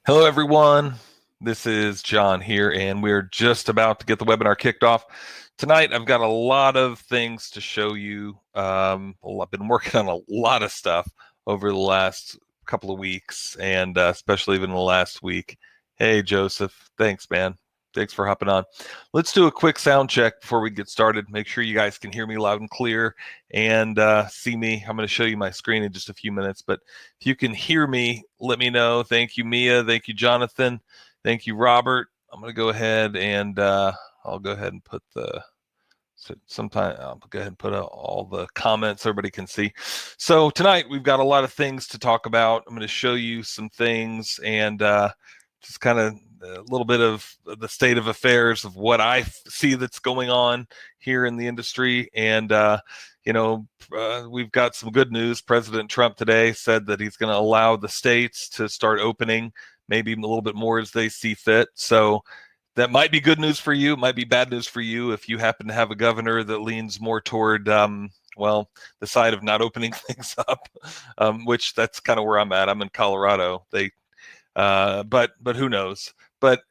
Hello, everyone. This is John here, and we're just about to get the webinar kicked off. Tonight, I've got a lot of things to show you. I've been working on a lot of stuff over the last couple of weeks, and especially even the last week. Hey, Joseph. Thanks, man. Thanks for hopping on. Let's do a quick sound check before we get started. Make sure you guys can hear me loud and clear and see me. I'm going to show you my screen in just a few minutes, but if you can hear me, let me know. Thank you, Mia. Thank you, Jonathan. Thank you, Robert. I'm going to go ahead and I'll go ahead and put the sometime I'll go ahead and put out all the comments everybody can see. So tonight we've got a lot of things to talk about. I'm going to show you some things and just kind of a little bit of the state of affairs of what I see that's going on here in the industry. And we've got some good news. President Trump today said that he's going to allow the states to start opening, maybe a little bit more as they see fit. So that might be good news for you. It might be bad news for you if you happen to have a governor that leans more toward, the side of not opening things up, which that's kind of where I'm at. I'm in Colorado. But who knows? But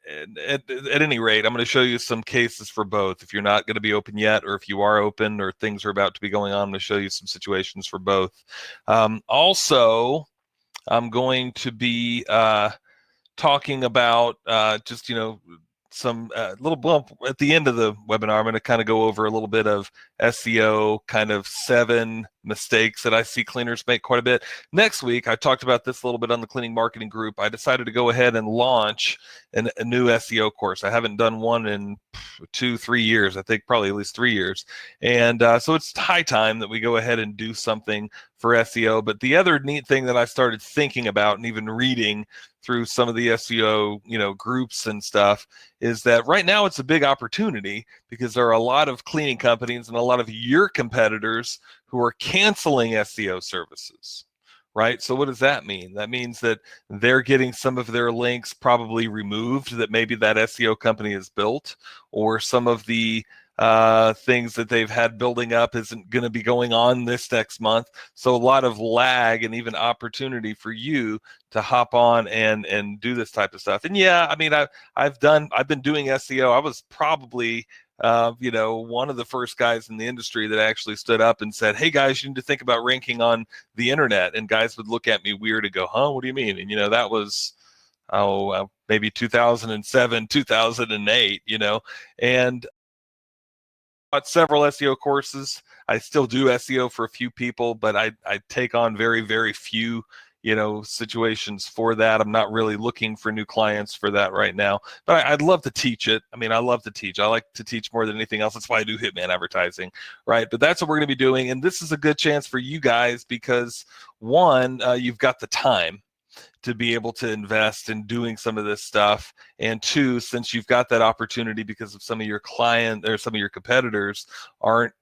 at any rate, I'm going to show you some cases for both. If you're not going to be open yet, or if you are open, or things are about to be going on, I'm going to show you some situations for both. Also, I'm going to be talking about some little bump at the end of the webinar. I'm going to kind of go over a little bit of SEO, kind of 7 mistakes that I see cleaners make quite a bit. Next week, I talked about this a little bit on the cleaning marketing group. I decided to go ahead and launch a new SEO course. I haven't done one in 2-3 years. I think probably at least 3 years. And so it's high time that we go ahead and do something for SEO. But the other neat thing that I started thinking about and even reading through some of the SEO, groups and stuff is that right now it's a big opportunity because there are a lot of cleaning companies and a lot of your competitors who are canceling SEO services, right? So what does that mean? That means that they're getting some of their links probably removed that maybe that SEO company has built, or some of the things that they've had building up isn't going to be going on this next month. So a lot of lag and even opportunity for you to hop on and do this type of stuff. And yeah, I mean, I've been doing SEO. I was probably one of the first guys in the industry that actually stood up and said, "Hey guys, you need to think about ranking on the internet." And guys would look at me weird and go, "Huh? What do you mean?" And that was maybe 2007, 2008. And taught several SEO courses. I still do SEO for a few people, but I take on very, very few, situations for that. I'm not really looking for new clients for that right now, but I'd love to teach it. I mean, I love to teach. I like to teach more than anything else. That's why I do Hitman advertising, right? But that's what we're going to be doing. And this is a good chance for you guys because one, you've got the time to be able to invest in doing some of this stuff. And two, since you've got that opportunity because of some of your client or some of your competitors aren't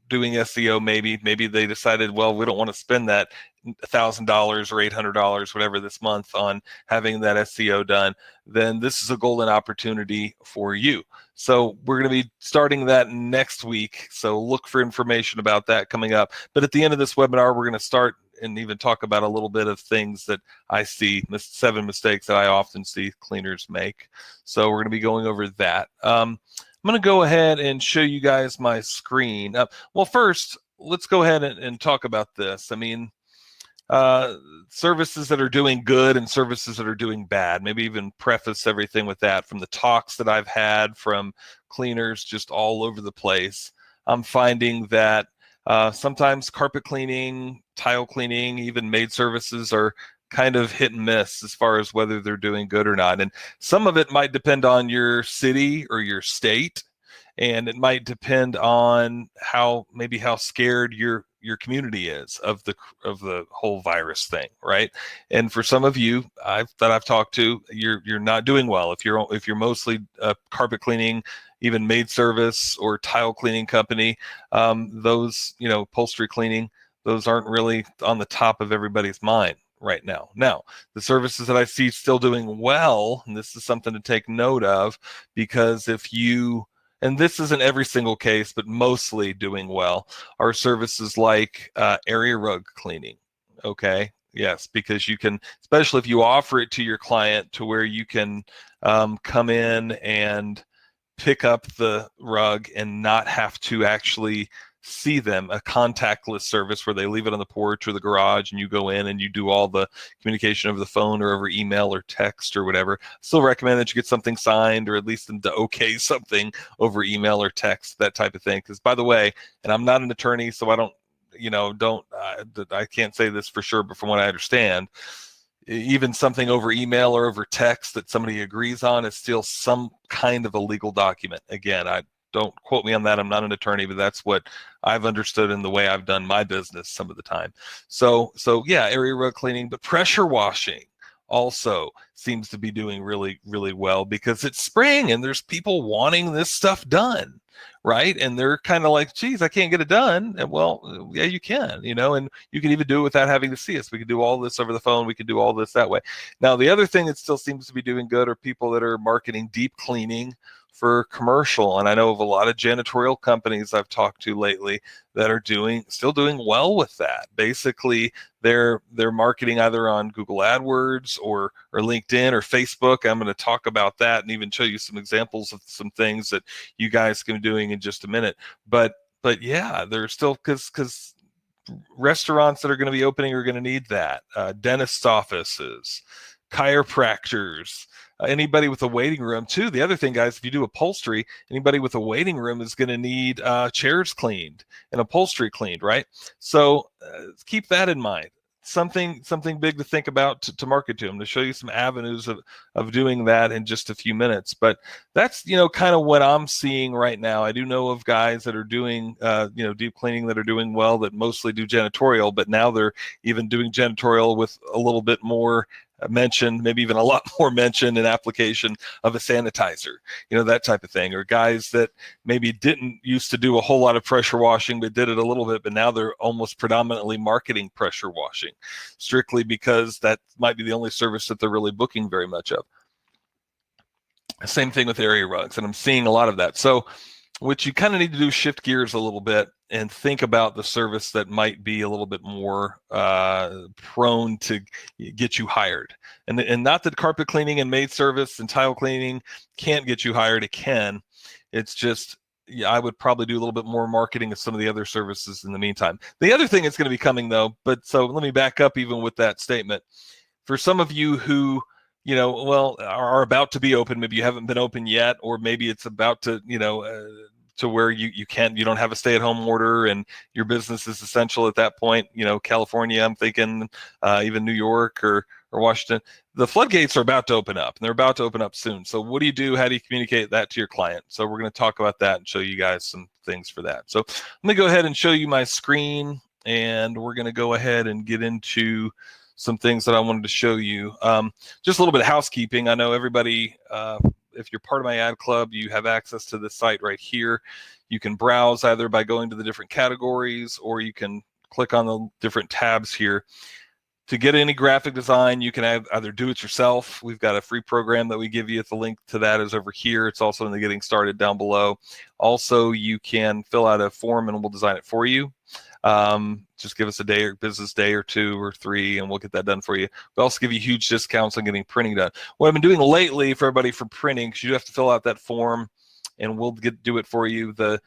doing SEO, maybe they decided, well, we don't want to spend that $1,000 or $800, whatever this month on having that SEO done, then this is a golden opportunity for you. So we're going to be starting that next week. So look for information about that coming up. But at the end of this webinar, we're going to start and even talk about a little bit of things that I see, 7 mistakes that I often see cleaners make. So we're going to be going over that. I'm going to go ahead and show you guys my screen. Well, first, let's go ahead and talk about this. I mean, services that are doing good and services that are doing bad. Maybe even preface everything with that from the talks that I've had from cleaners just all over the place. I'm finding that sometimes carpet cleaning, tile cleaning, even maid services are kind of hit and miss as far as whether they're doing good or not. And some of it might depend on your city or your state, and it might depend on how scared your community is of the whole virus thing, right? And for some of you that I've talked to, you're not doing well if you're mostly carpet cleaning, even maid service or tile cleaning company. Those upholstery cleaning, those aren't really on the top of everybody's mind right now. Now, the services that I see still doing well, and this is something to take note of, because and this isn't every single case, but mostly doing well, are services like area rug cleaning. Okay, Yes, because you can, especially if you offer it to your client to where you can come in and pick up the rug and not have to actually see them, a contactless service where they leave it on the porch or the garage and you go in and you do all the communication over the phone or over email or text or whatever. Still recommend that you get something signed, or at least them to okay something over email or text, that type of thing. Because by the way, and I'm not an attorney, so I don't, I can't say this for sure, but from what I understand, even something over email or over text that somebody agrees on is still some kind of a legal document. Again, I don't quote me on that. I'm not an attorney, but that's what I've understood in the way I've done my business some of the time. So yeah, area rug cleaning, but pressure washing also seems to be doing really, really well because it's spring and there's people wanting this stuff done, right? And they're kind of like, geez, I can't get it done. And well, yeah, you can, and you can even do it without having to see us. We can do all this over the phone. We can do all this that way. Now, the other thing that still seems to be doing good are people that are marketing deep cleaning for commercial. And I know of a lot of janitorial companies I've talked to lately that are still doing well with that. Basically, they're marketing either on Google AdWords or LinkedIn or Facebook. I'm going to talk about that and even show you some examples of some things that you guys can be doing in just a minute. But yeah, they're still, because restaurants that are going to be opening are going to need that. Dentist offices, chiropractors, anybody with a waiting room too. The other thing, guys, if you do upholstery, anybody with a waiting room is going to need chairs cleaned and upholstery cleaned, right? So keep that in mind. Something big to think about to market to them, to show you some avenues of doing that in just a few minutes. But that's, kind of what I'm seeing right now. I do know of guys that are doing, deep cleaning that are doing well, that mostly do janitorial, but now they're even doing janitorial with a little bit more mention, maybe even a lot more mention and application of a sanitizer, that type of thing. Or guys that maybe didn't used to do a whole lot of pressure washing, but did it a little bit, but now they're almost predominantly marketing pressure washing, strictly because that might be the only service that they're really booking very much of. Same thing with area rugs, and I'm seeing a lot of that. So what you kind of need to do is shift gears a little bit and think about the service that might be a little bit more prone to get you hired. And not that carpet cleaning and maid service and tile cleaning can't get you hired. It can. It's just, yeah, I would probably do a little bit more marketing of some of the other services in the meantime. The other thing that's going to be coming, though, so let me back up even with that statement. For some of you who are about to be open, maybe you haven't been open yet, or maybe it's about to, to where you don't have a stay-at-home order and your business is essential at that point. California, I'm thinking, even New York or Washington, the floodgates are about to open up, and they're about to open up soon. So what do you do? How do you communicate that to your client? So we're going to talk about that and show you guys some things for that. So let me go ahead and show you my screen, and we're going to go ahead and get into some things that I wanted to show you. Just a little bit of housekeeping. I know everybody, if you're part of my ad club, you have access to this site right here. You can browse either by going to the different categories, or you can click on the different tabs here. To get any graphic design, you can either do it yourself. We've got a free program that we give you. The link to that is over here. It's also in the getting started down below. Also, you can fill out a form and we'll design it for you. Just give us a business day or 2 or 3, and we'll get that done for you. We also give you huge discounts on getting printing done. What I've been doing lately for everybody for printing, because you have to fill out that form, and we'll do it for you. The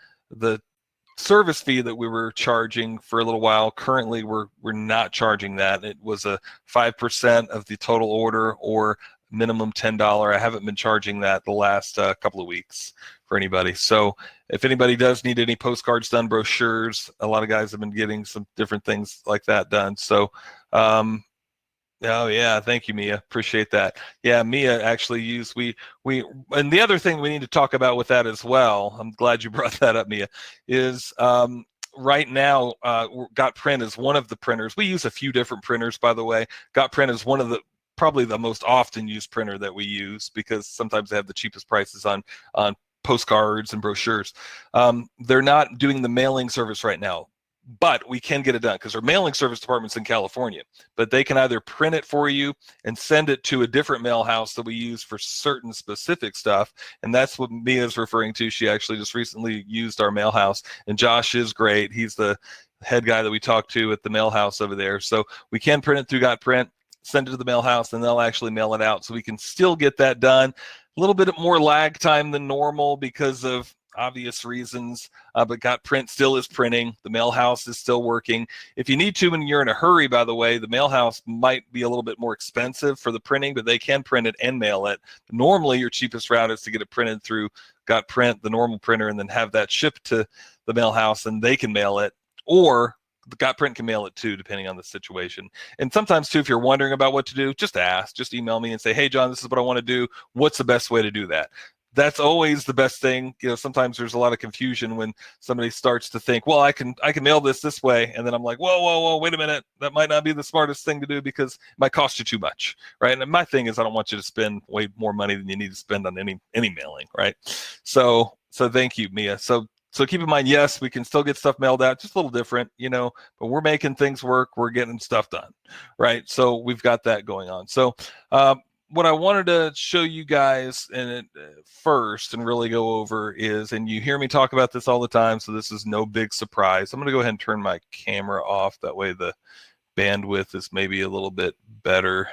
service fee that we were charging for a little while, currently we're not charging that. It was a 5% of the total order, or minimum $10. I haven't been charging that the last couple of weeks for anybody. So if anybody does need any postcards done, brochures, a lot of guys have been getting some different things like that done. So oh yeah, thank you, Mia. Appreciate that. Yeah, Mia actually used and the other thing we need to talk about with that as well, I'm glad you brought that up, Mia, is right now GotPrint is one of the printers. We use a few different printers, by the way. GotPrint is one of the probably the most often used printer that we use, because sometimes they have the cheapest prices on postcards and brochures. They're not doing the mailing service right now, but we can get it done because our mailing service department's in California. But they can either print it for you and send it to a different mail house that we use for certain specific stuff. And that's what Mia's referring to. She actually just recently used our mail house, and Josh is great. He's the head guy that we talked to at the mail house over there. So we can print it through GotPrint, send it to the mail house, and they'll actually mail it out. So we can still get that done. A little bit more lag time than normal because of obvious reasons, but GotPrint still is printing. The mail house is still working. If you need to, when you're in a hurry, by the way, the mail house might be a little bit more expensive for the printing, but they can print it and mail it. Normally, your cheapest route is to get it printed through GotPrint, the normal printer, and then have that shipped to the mail house, and they can mail it. Or the GotPrint can mail it too, depending on the situation. And sometimes too, if you're wondering about what to do, just ask, just email me and say, hey, John, this is what I want to do. What's the best way to do that? That's always the best thing. Sometimes there's a lot of confusion when somebody starts to think, well, I can mail this way. And then I'm like, whoa, wait a minute. That might not be the smartest thing to do because it might cost you too much, right? And my thing is I don't want you to spend way more money than you need to spend on any mailing, right? So thank you, Mia. So keep in mind, yes, we can still get stuff mailed out, just a little different, but we're making things work. We're getting stuff done, right? So we've got that going on. So what I wanted to show you guys first and really go over is, and you hear me talk about this all the time, so this is no big surprise. I'm going to go ahead and turn my camera off. That way the bandwidth is maybe a little bit better.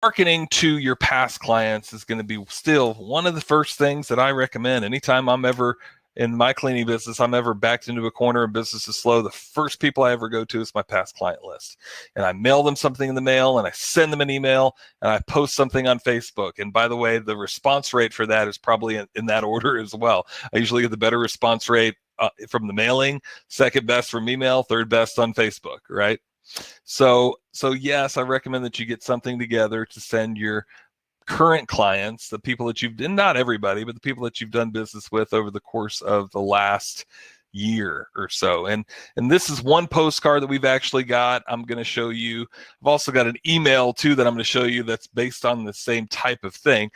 Marketing to your past clients is going to be still one of the first things that I recommend. Anytime I'm ever in my cleaning business, I'm ever backed into a corner and business is slow, the first people I ever go to is my past client list. And I mail them something in the mail, and I send them an email, and I post something on Facebook. And by the way, the response rate for that is probably in that order as well. I usually get the better response rate from the mailing, second best from email, third best on Facebook, right? So yes, I recommend that you get something together to send your current clients, the people that you've, and not everybody, but the people that you've done business with over the course of the last year or so. And this is one postcard that we've actually got. I'm going to show you. I've also got an email too that I'm going to show you that's based on the same type of thing.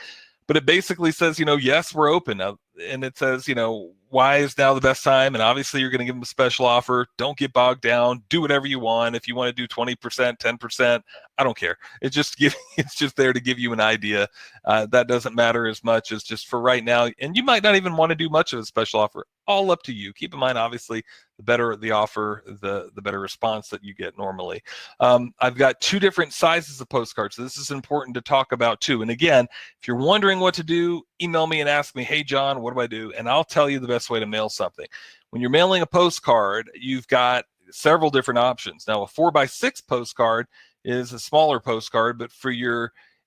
But it basically says, yes, we're open. And it says, why is now the best time? And obviously you're going to give them a special offer. Don't get bogged down. Do whatever you want. If you want to do 20%, 10%, I don't care. It's just there to give you an idea. That doesn't matter as much as just for right now. And you might not even want to do much of a special offer. All up to you. Keep in mind, obviously, the better the offer, the better response that you get normally. I've got two different sizes of postcards. So this is important to talk about too. And again, if you're wondering what to do, email me and ask me, hey, John, what do I do? And I'll tell you the best way to mail something. When you're mailing a postcard, you've got several different options. Now, a 4x6 postcard is a smaller postcard, but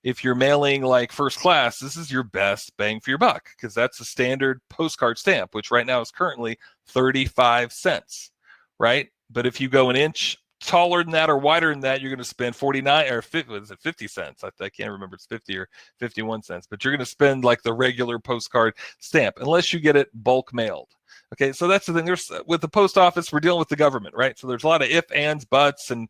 if you're mailing like first class, this is your best bang for your buck because that's a standard postcard stamp, which right now is currently 35 cents, right? But if you go an inch taller than that or wider than that, you're going to spend 49 or 50 cents. I can't remember, it's 50 or 51 cents, but you're going to spend like the regular postcard stamp unless you get it bulk mailed. Okay, so that's the thing. There's with the post office, we're dealing with the government, right? So there's a lot of if, ands, buts, and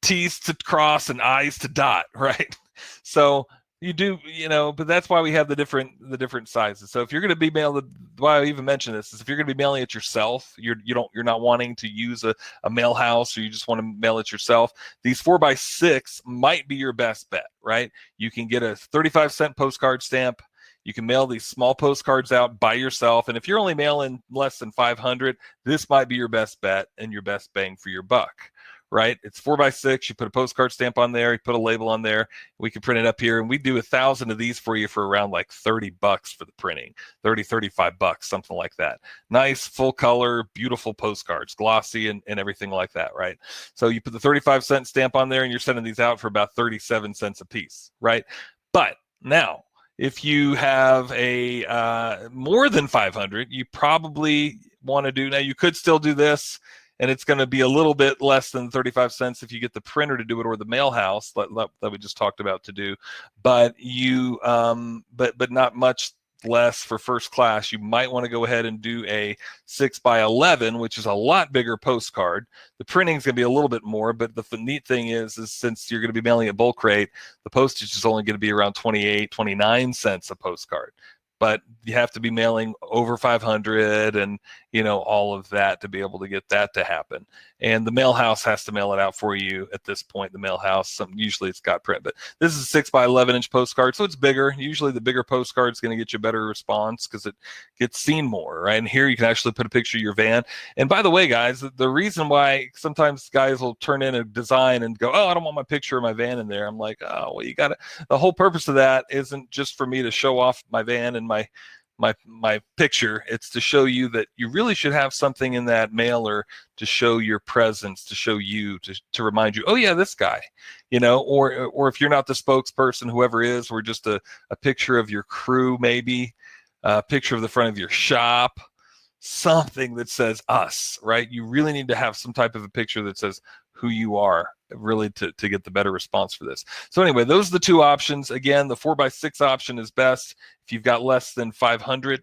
T's to cross and I's to dot, right? So you do, but that's why we have the different sizes. So if you're going to be mailing, why I even mention this is if you're going to be mailing it yourself, you're not wanting to use a mail house, or you just want to mail it yourself, these 4x6 might be your best bet, right? You can get a 35-cent postcard stamp. You can mail these small postcards out by yourself. And if you're only mailing less than 500, this might be your best bet and your best bang for your buck, right? It's 4x6. You put a postcard stamp on there. You put a label on there. We can print it up here. And we do 1,000 of these for you for around like $30 for the printing, $35, something like that. Nice, full color, beautiful postcards, glossy and everything like that, right? So you put the 35-cent stamp on there and you're sending these out for about 37 cents a piece, right? But now, if you have a more than 500, you probably want to do, now you could still do this, and it's going to be a little bit less than 35 cents if you get the printer to do it or the mail house that we just talked about to do, but you but not much less for first class. You might want to go ahead and do a 6x11, which is a lot bigger postcard. The printing is going to be a little bit more, but the neat thing is since you're going to be mailing a bulk rate, the postage is only going to be around 28, 29 cents a postcard. but you have to be mailing over 500 and, all of that to be able to get that to happen. And the mail house has to mail it out for you at this point. The mail house, usually it's got print, but this is a 6x11-inch postcard, so it's bigger. Usually the bigger postcard is going to get you a better response because it gets seen more, right? And here you can actually put a picture of your van. And by the way, guys, the reason why sometimes guys will turn in a design and go, oh, I don't want my picture of my van in there. I'm like, oh, well, you got to. The whole purpose of that isn't just for me to show off my van and my picture. It's to show you that you really should have something in that mailer to show your presence, to show you, to remind you, oh yeah, this guy, or if you're not the spokesperson, whoever is, or just a picture of your crew, maybe a picture of the front of your shop, something that says us, right? You really need to have some type of a picture that says who you are, really, to get the better response for this. So anyway, those are the two options. Again, the 4x6 option is best if you've got less than 500.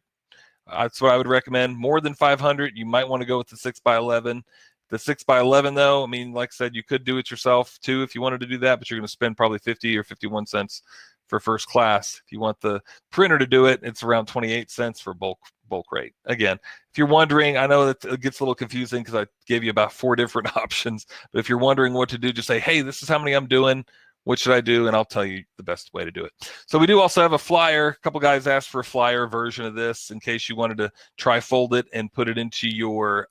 That's what I would recommend. More than 500, you might want to go with the 6x11. The 6x11, though, I mean, like I said, you could do it yourself too if you wanted to do that, but you're going to spend probably 50 or 51 cents for first class. If you want the printer to do it, it's around 28 cents for bulk rate. Again, if you're wondering, I know that it gets a little confusing because I gave you about 4 different options, but if you're wondering what to do, just say, hey, this is how many I'm doing. What should I do? And I'll tell you the best way to do it. So we do also have a flyer. A couple guys asked for a flyer version of this in case you wanted to tri-fold it and put it into your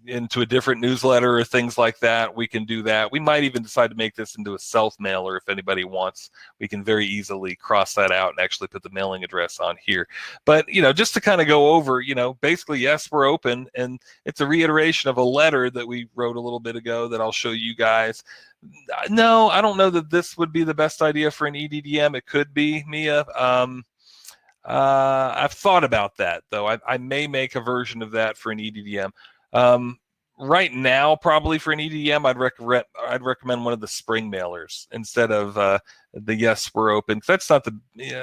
into a different newsletter or things like that. We can do that. We might even decide to make this into a self-mailer if anybody wants. We can very easily cross that out and actually put the mailing address on here. But, just to kind of go over, basically, yes, we're open. And it's a reiteration of a letter that we wrote a little bit ago that I'll show you guys. No, I don't know that this would be the best idea for an EDDM. It could be, Mia. I've thought about that, though. I may make a version of that for an EDDM. Right now, probably for an EDDM, I'd recommend one of the spring mailers instead of the Yes, We're Open. 'Cause that's not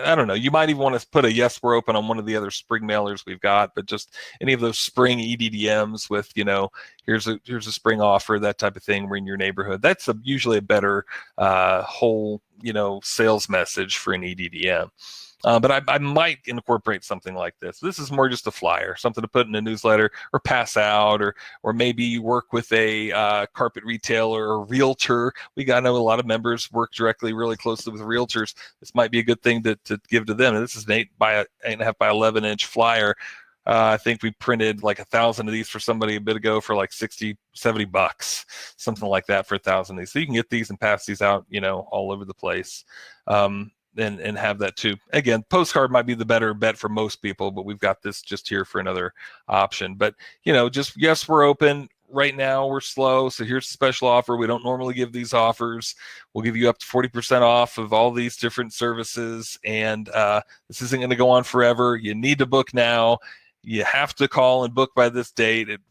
I don't know. You might even want to put a Yes, We're Open on one of the other spring mailers we've got, but just any of those spring EDDMs with, here's a spring offer, that type of thing. We're in your neighborhood. That's usually a better whole, sales message for an EDDM. But I might incorporate something like this. This is more just a flyer, something to put in a newsletter or pass out, or maybe you work with a carpet retailer or realtor. I know a lot of members work directly, really closely with realtors. This might be a good thing to give to them. And this is an 8.5 by 11-inch flyer. I think we printed like 1,000 of these for somebody a bit ago for like $60-$70, something like that for 1,000 of these. So you can get these and pass these out, all over the place. And have that too. Again, postcard might be the better bet for most people, but we've got this just here for another option. But, just yes, we're open. Right now, we're slow. So here's a special offer. We don't normally give these offers. We'll give you up to 40% off of all these different services. And this isn't going to go on forever. You need to book now. You have to call and book by this date. It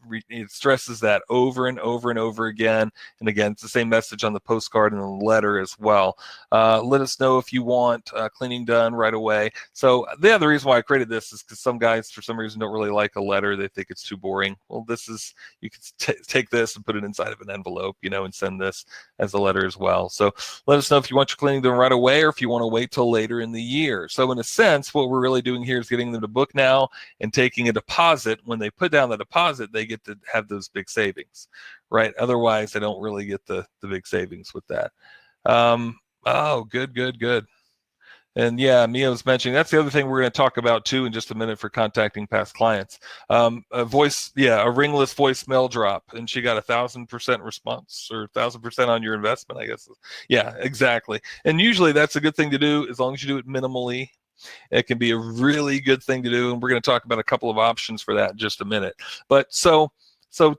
stresses that over and over and over again. And again, it's the same message on the postcard and the letter as well. Let us know if you want cleaning done right away. So the other reason why I created this is because some guys, for some reason, don't really like a letter. They think it's too boring. Well, you can take this and put it inside of an envelope, and send this as a letter as well. So let us know if you want your cleaning done right away or if you want to wait till later in the year. So in a sense, what we're really doing here is getting them to book now and taking a deposit. When they put down the deposit, they get to have those big savings, right? Otherwise, they don't really get the big savings with that. Oh, good. And yeah, Mia was mentioning that's the other thing we're going to talk about too in just a minute for contacting past clients. A ringless voicemail drop, and she got 1,000% response or 1,000% on your investment, I guess. Yeah, exactly. And usually that's a good thing to do as long as you do it minimally. It can be a really good thing to do, and we're going to talk about a couple of options for that in just a minute. But so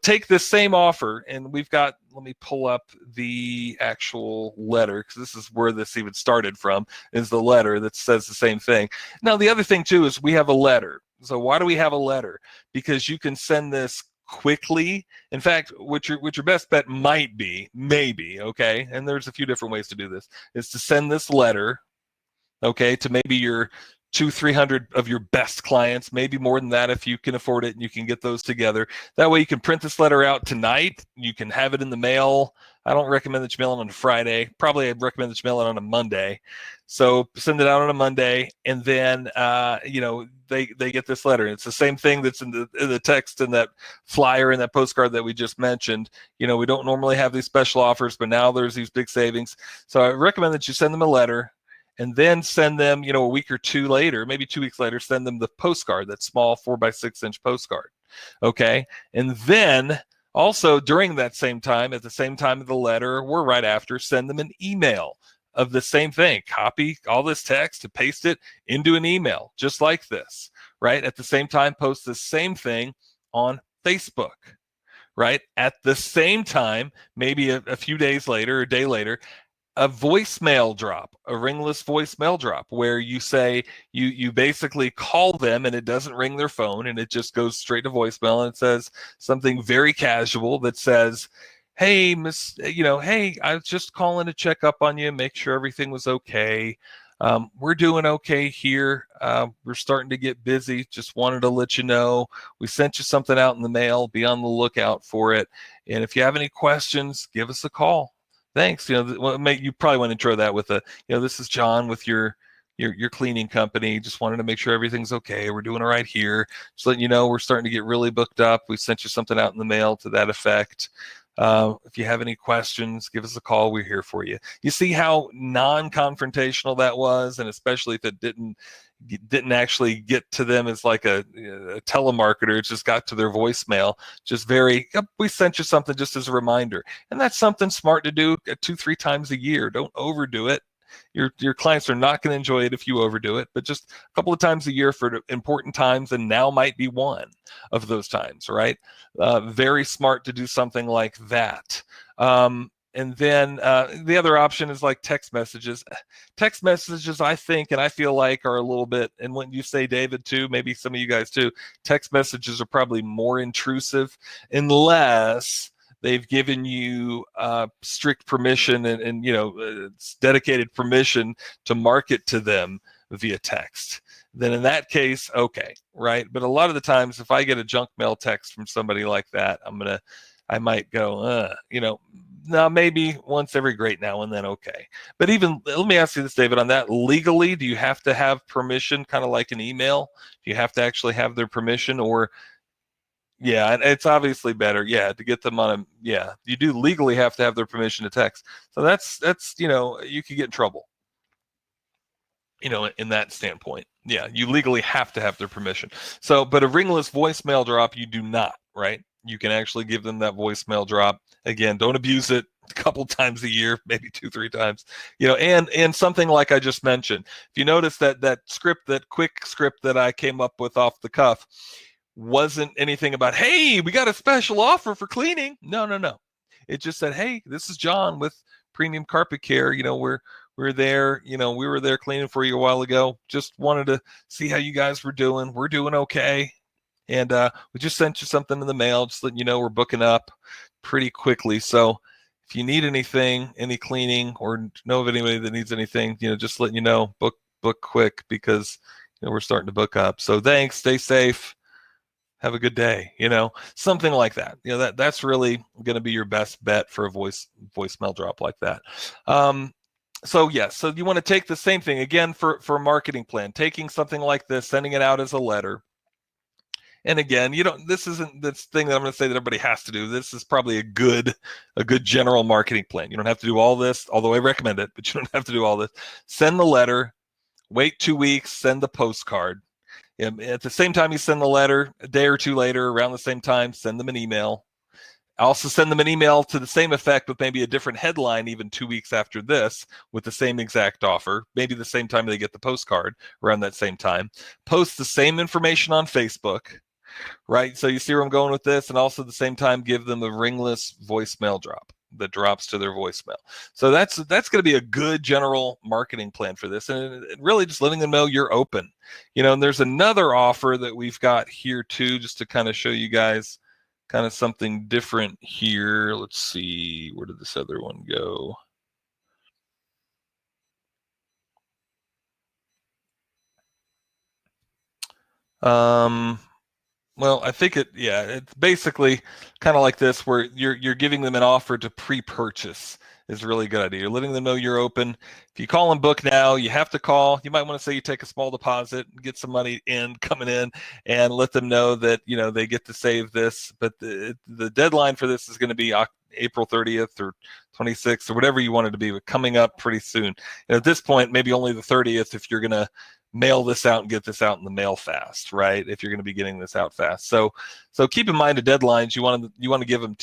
take this same offer, and we've got, let me pull up the actual letter, because this is where this even started from, is the letter that says the same thing. Now, the other thing, too, is we have a letter. So why do we have a letter? Because you can send this quickly. In fact, what your best bet might be, maybe, okay, and there's a few different ways to do this, is to send this letter, okay, to maybe your 200-300 of your best clients, maybe more than that if you can afford it and you can get those together. That way you can print this letter out tonight. You can have it in the mail I don't recommend that you mail it on a Friday. Probably I'd recommend that you mail it on a Monday. So send it out on a Monday, and then they get this letter. It's the same thing that's in the text and that flyer and that postcard that we just mentioned. We don't normally have these special offers, but now there's these big savings. So I recommend that you send them a letter, and then send them, a week or two later, maybe 2 weeks later, send them the postcard, that small 4x6-inch postcard. Okay. And then also during that same time, at the same time of the letter, or right after, send them an email of the same thing. Copy all this text and paste it into an email, just like this, right? At the same time, post the same thing on Facebook, right? At the same time, maybe a few days later, a day later, a voicemail drop, a ringless voicemail drop, where you say you basically call them and it doesn't ring their phone and it just goes straight to voicemail, and it says something very casual that says, hey miss, hey, I was just calling to check up on you, make sure everything was okay. We're doing okay here. We're starting to get busy. Just wanted to let you know we sent you something out in the mail. Be on the lookout for it. And if you have any questions, give us a call. Thanks. You probably want to intro that with this is John with your cleaning company. Just wanted to make sure everything's okay. We're doing all right here. Just letting you know we're starting to get really booked up. We sent you something out in the mail to that effect. If you have any questions, give us a call. We're here for you. You see how non-confrontational that was, and especially if it didn't actually get to them as like a telemarketer. It just got to their voicemail. Just very, yep, we sent you something just as a reminder. And that's something smart to do 2-3 times a year. Don't overdo it. Your clients are not going to enjoy it if you overdo it, but just a couple of times a year for important times, and now might be one of those times, right? Very smart to do something like that. And then the other option is like text messages. Text messages, I think, and I feel like, are a little bit, and when you say David too, maybe some of you guys too, text messages are probably more intrusive unless they've given you strict permission and dedicated permission to market to them via text. Then in that case, okay, right? But a lot of the times, if I get a junk mail text from somebody like that, I might go, now maybe once every great now and then, okay. But even, let me ask you this, David, on that, legally, do you have to have permission, kind of like an email? Do you have to actually have their permission? Or yeah, and it's obviously better, yeah, to get them on you do legally have to have their permission to text. So that's you could get in trouble, in that standpoint. Yeah, you legally have to have their permission. So, but a ringless voicemail drop, you do not, right? You can actually give them that voicemail drop. Again, don't abuse it. A couple times a year, maybe 2-3 times, and something like I just mentioned. If you notice that script, that quick script that I came up with off the cuff, wasn't anything about, hey, we got a special offer for cleaning. No. It just said, hey, this is John with Premium Carpet Care. We're there. We were there cleaning for you a while ago. Just wanted to see how you guys were doing. We're doing okay. And we just sent you something in the mail, just letting you know we're booking up pretty quickly. So if you need anything, any cleaning, or know of anybody that needs anything, just letting you know, book quick, because we're starting to book up. So thanks. Stay safe. Have a good day, something like that. That's really going to be your best bet for a voicemail drop like that. So yes, so you want to take the same thing again for a marketing plan, taking something like this, sending it out as a letter. And again, this isn't this thing that I'm going to say that everybody has to do. This is probably a good general marketing plan. You don't have to do all this, although I recommend it, but you don't have to do all this. Send the letter, wait 2 weeks, send the postcard. At the same time you send the letter, a day or two later, around the same time, send them an email. Also send them an email to the same effect with maybe a different headline even 2 weeks after this, with the same exact offer, maybe the same time they get the postcard, around that same time. Post the same information on Facebook, right? So you see where I'm going with this, and also at the same time give them a ringless voicemail drop that drops to their voicemail. So that's going to be a good general marketing plan for this, and really just letting them know you're open. And there's another offer that we've got here too, just to kind of show you guys kind of something different here. Let's see, where did this other one go? Well, I think it's basically kind of like this, where you're giving them an offer to pre-purchase is a really good idea. You're letting them know you're open. If you call and book now, you have to call. You might want to say you take a small deposit, get some money in coming in, and let them know that they get to save this. But the deadline for this is going to be April 30th or 26th or whatever you want it to be, but coming up pretty soon. And at this point, maybe only the 30th if you're going to mail this out and get this out in the mail fast, right? If you're going to be getting this out fast. So keep in mind the deadlines. You want to give them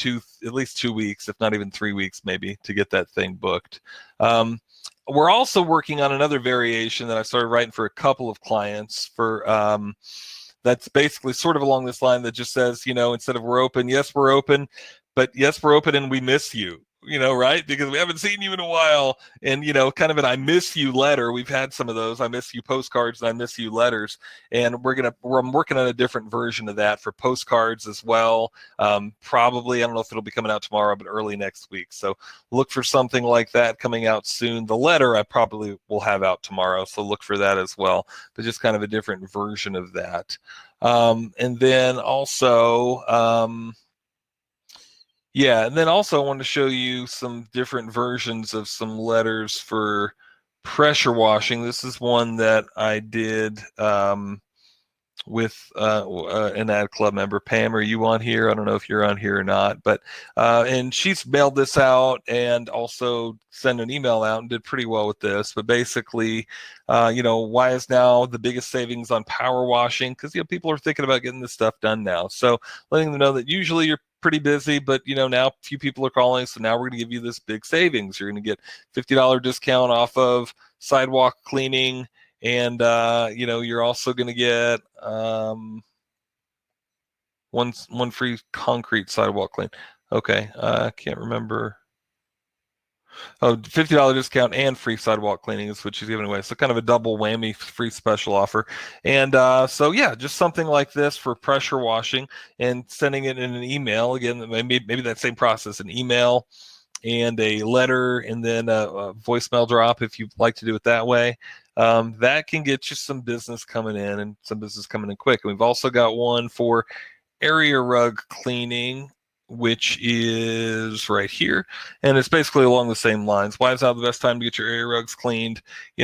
at least 2 weeks, if not even 3 weeks, maybe, to get that thing booked. We're also working on another variation that I started writing for a couple of clients for that's basically sort of along this line that just says, instead of we're open, yes, we're open, but yes, we're open and we miss you. Right? Because we haven't seen you in a while. And, kind of an I miss you letter. We've had some of those. I miss you postcards and I miss you letters. And I'm working on a different version of that for postcards as well. Probably, I don't know if it'll be coming out tomorrow, but early next week. So look for something like that coming out soon. The letter I probably will have out tomorrow. So look for that as well, but just kind of a different version of that. And then also, and then also I wanted to show you some different versions of some letters for pressure washing. This is one that I did with an ad club member. Pam, are you on here? I don't know if you're on here or not, but and she's mailed this out and also sent an email out and did pretty well with this. But basically, why is now the biggest savings on power washing? Because people are thinking about getting this stuff done now. So letting them know that usually you're pretty busy, but now a few people are calling, so now we're going to give you this big savings. You're going to get $50 discount off of sidewalk cleaning, and you're also going to get one free concrete sidewalk clean. Okay, I can't remember. Oh, $50 discount and free sidewalk cleaning is what she's giving away. So kind of a double whammy free special offer. And just something like this for pressure washing and sending it in an email. Again, maybe that same process, an email and a letter and then a voicemail drop if you'd like to do it that way. That can get you some business coming in and some business coming in quick. And we've also got one for area rug cleaning, which is right here, and it's basically along the same lines. Why is now the best time to get your area rugs cleaned? I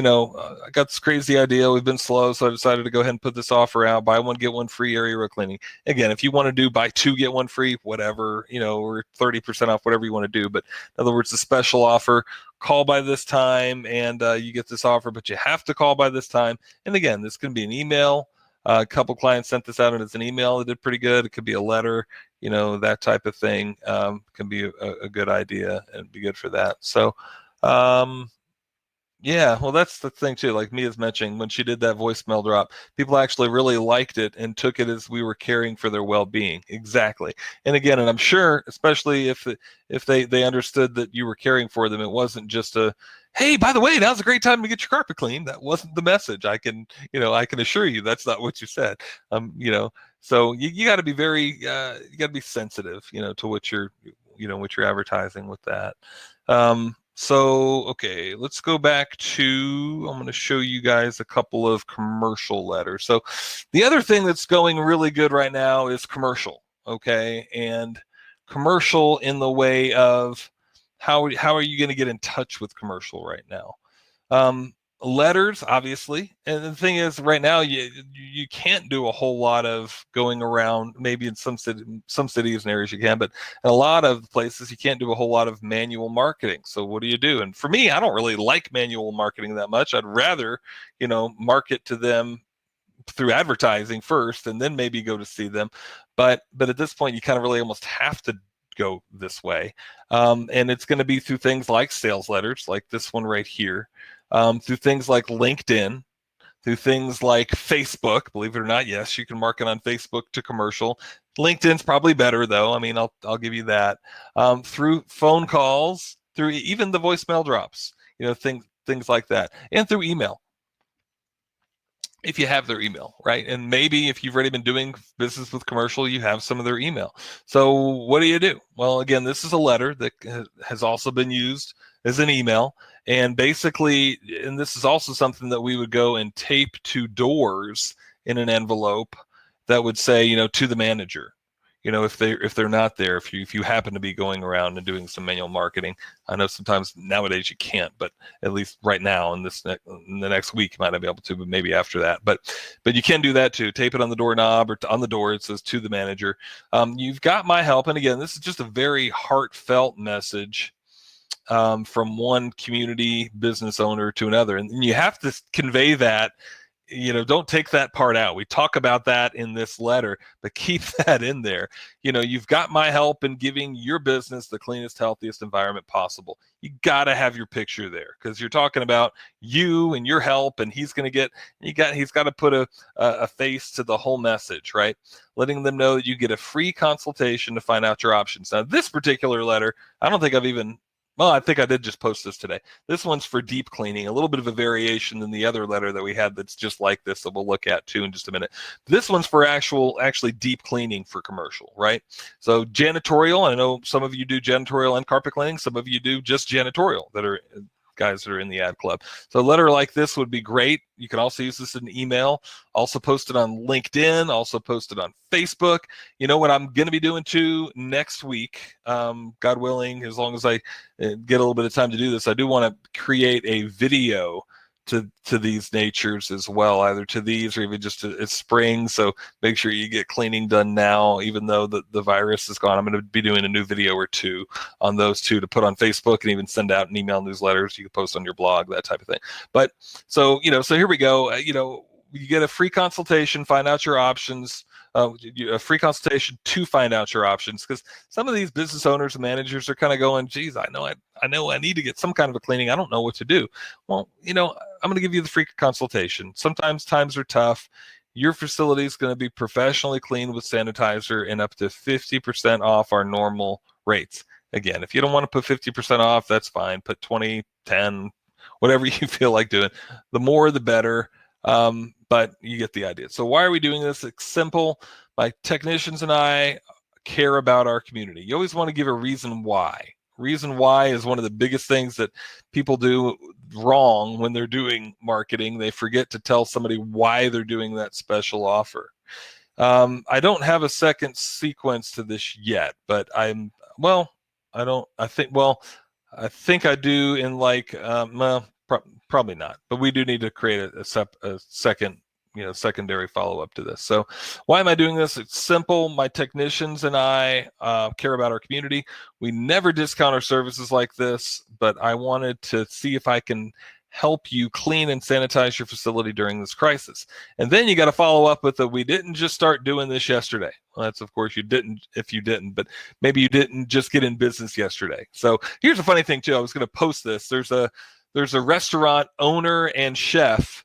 got this crazy idea. We've been slow, so I decided to go ahead and put this offer out: buy one get one free area rug cleaning. Again, if you want to do buy two get one free, whatever, or 30% off, whatever you want to do. But in other words, a special offer. Call by this time, and you get this offer, but you have to call by this time. And again, this can be an email. A couple clients sent this out and it's an email that did pretty good. It could be a letter, that type of thing can be a good idea and be good for that. So, well, that's the thing too. Like Mia's mentioning, when she did that voicemail drop, people actually really liked it and took it as we were caring for their well-being. Exactly. And again, and I'm sure, especially if they understood that you were caring for them, it wasn't just a, hey, by the way, now's a great time to get your carpet cleaned. That wasn't the message. I can assure you that's not what you said. So you got to be you got to be sensitive, to what you're advertising with that. Okay, let's go back to, I'm going to show you guys a couple of commercial letters. So the other thing that's going really good right now is commercial, okay? And commercial in the way of how are you going to get in touch with commercial right now? Letters, obviously, and the thing is, right now you can't do a whole lot of going around. Maybe in some cities and areas you can, but in a lot of places you can't do a whole lot of manual marketing. So what do you do? And for me, I don't really like manual marketing that much. I'd rather market to them through advertising first, and then maybe go to see them. But at this point, you kind of really almost have to go this way, and it's going to be through things like sales letters, like this one right here. Through things like LinkedIn, through things like Facebook. Believe it or not, yes, you can market on Facebook to commercial. LinkedIn's probably better though. I mean, I'll give you that. Through phone calls, through even the voicemail drops, things like that, and through email. If you have their email, right? And maybe if you've already been doing business with commercial, you have some of their email. So what do you do? Well, again, this is a letter that has also been used as an email. And basically, and this is also something that we would go and tape to doors in an envelope that would say, to the manager. If they're not there, if you happen to be going around and doing some manual marketing. I know sometimes nowadays you can't, but at least right now in the next week you might not be able to, but maybe after that. But you can do that too. Tape it on the doorknob or on the door. It says, to the manager. You've got my help. And again, this is just a very heartfelt message from one community business owner to another, and you have to convey that. Don't take that part out. We talk about that in this letter, but keep that in there. You've got my help in giving your business the cleanest, healthiest environment possible. You got to have your picture there, because you're talking about you and your help, and he's got to put a face to the whole message, right? Letting them know that you get a free consultation to find out your options. Now, this particular letter, I don't think I think I did just post this today. This one's for deep cleaning, a little bit of a variation than the other letter that we had that's just like this that we'll look at too in just a minute. This one's for actually deep cleaning for commercial, right? So janitorial, I know some of you do janitorial and carpet cleaning. Some of you do just janitorial, that are guys that are in the ad club. So a letter like this would be great. You can also use this in email, also post it on LinkedIn, also post it on Facebook. What I'm going to be doing too next week, God willing, as long as I get a little bit of time to do this, I do want to create a video to these natures as well, either to these or even just it's spring. So make sure you get cleaning done now, even though the virus is gone. I'm going to be doing a new video or two on those two to put on Facebook and even send out an email newsletters. You can post on your blog, that type of thing. But so here we go. You get a free consultation, find out your options. A free consultation to find out your options, because some of these business owners and managers are kind of going, geez, I know I need to get some kind of a cleaning. I don't know what to do. Well, I'm going to give you the free consultation. Sometimes times are tough. Your facility is going to be professionally cleaned with sanitizer and up to 50% off our normal rates. Again, if you don't want to put 50% off, that's fine. Put 20, 10, whatever you feel like doing. The more, the better. But you get the idea. So why are we doing this? It's simple. My technicians and I care about our community. You always want to give a reason why. Reason why is one of the biggest things that people do wrong when they're doing marketing. They forget to tell somebody why they're doing that special offer. I don't have a second sequence to this yet, but I think I do in probably not, but we do need to create a second, secondary follow-up to this. So why am I doing this? It's simple. My technicians and I care about our community. We never discount our services like this, but I wanted to see if I can help you clean and sanitize your facility during this crisis. And then you got to follow up with we didn't just start doing this yesterday. Well, that's, of course, you didn't, but maybe you didn't just get in business yesterday. So here's a funny thing too. I was going to post this. There's a restaurant owner and chef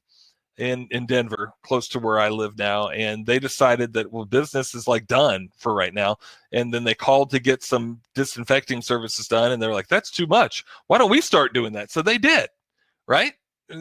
in Denver, close to where I live now, and they decided that, well, business is done for right now. And then they called to get some disinfecting services done, and they're like, that's too much. Why don't we start doing that? So they did, right?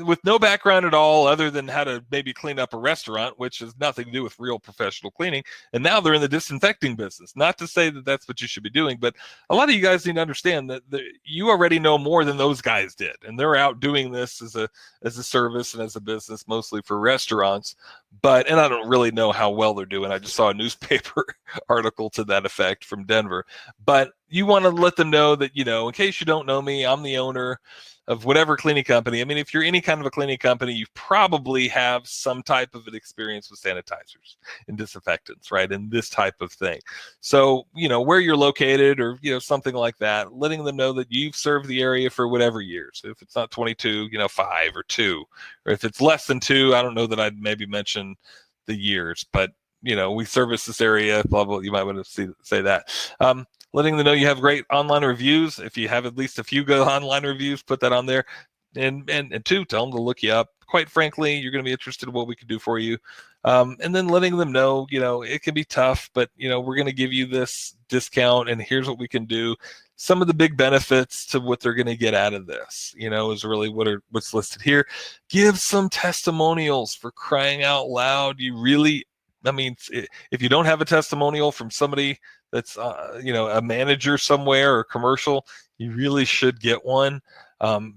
With no background at all other than how to maybe clean up a restaurant, which has nothing to do with real professional cleaning. And now they're in the disinfecting business. Not to say that that's what you should be doing, but a lot of you guys need to understand that you already know more than those guys did. And they're out doing this as a service and as a business, mostly for restaurants. And I don't really know how well they're doing. I just saw a newspaper article to that effect from Denver. But you want to let them know that, in case you don't know me, I'm the owner of whatever cleaning company. I mean, if you're any kind of a cleaning company, you probably have some type of an experience with sanitizers and disinfectants, right? And this type of thing. So, where you're located or, something like that, letting them know that you've served the area for whatever years. If it's not 22, 5 or 2, or if it's less than 2, I don't know that I'd maybe mention the years, but we service this area, blah, blah, you might want to say that. Letting them know you have great online reviews. If you have at least a few good online reviews, put that on there. And two, tell them to look you up. Quite frankly, you're going to be interested in what we can do for you. And then letting them know, it can be tough, but, we're going to give you this discount and here's what we can do. Some of the big benefits to what they're going to get out of this, is really what's listed here. Give some testimonials, for crying out loud. If you don't have a testimonial from somebody that's, a manager somewhere or commercial, you really should get one.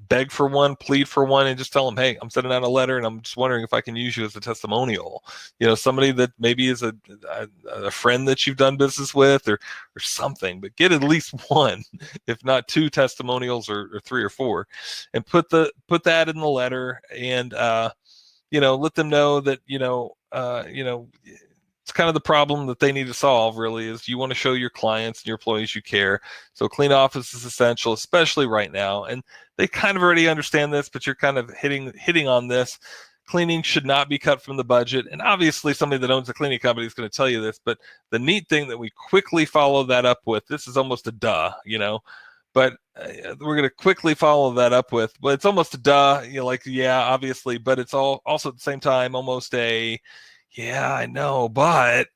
beg for one, plead for one, and just tell them, hey, I'm sending out a letter and I'm just wondering if I can use you as a testimonial. Somebody that maybe is a friend that you've done business with, or something, but get at least one, if not two testimonials, or three or four, and put that in the letter, and let them know that it's kind of the problem that they need to solve. Really, is you want to show your clients and your employees you care. So clean office is essential, especially right now, and they kind of already understand this, but you're kind of hitting on this. Cleaning should not be cut from the budget, and obviously somebody that owns a cleaning company is going to tell you this, but the neat thing that we quickly follow that up with, this is almost a duh, but we're going to quickly follow that up with, but it's almost a duh, yeah, obviously, but it's also at the same time almost a, yeah, I know, but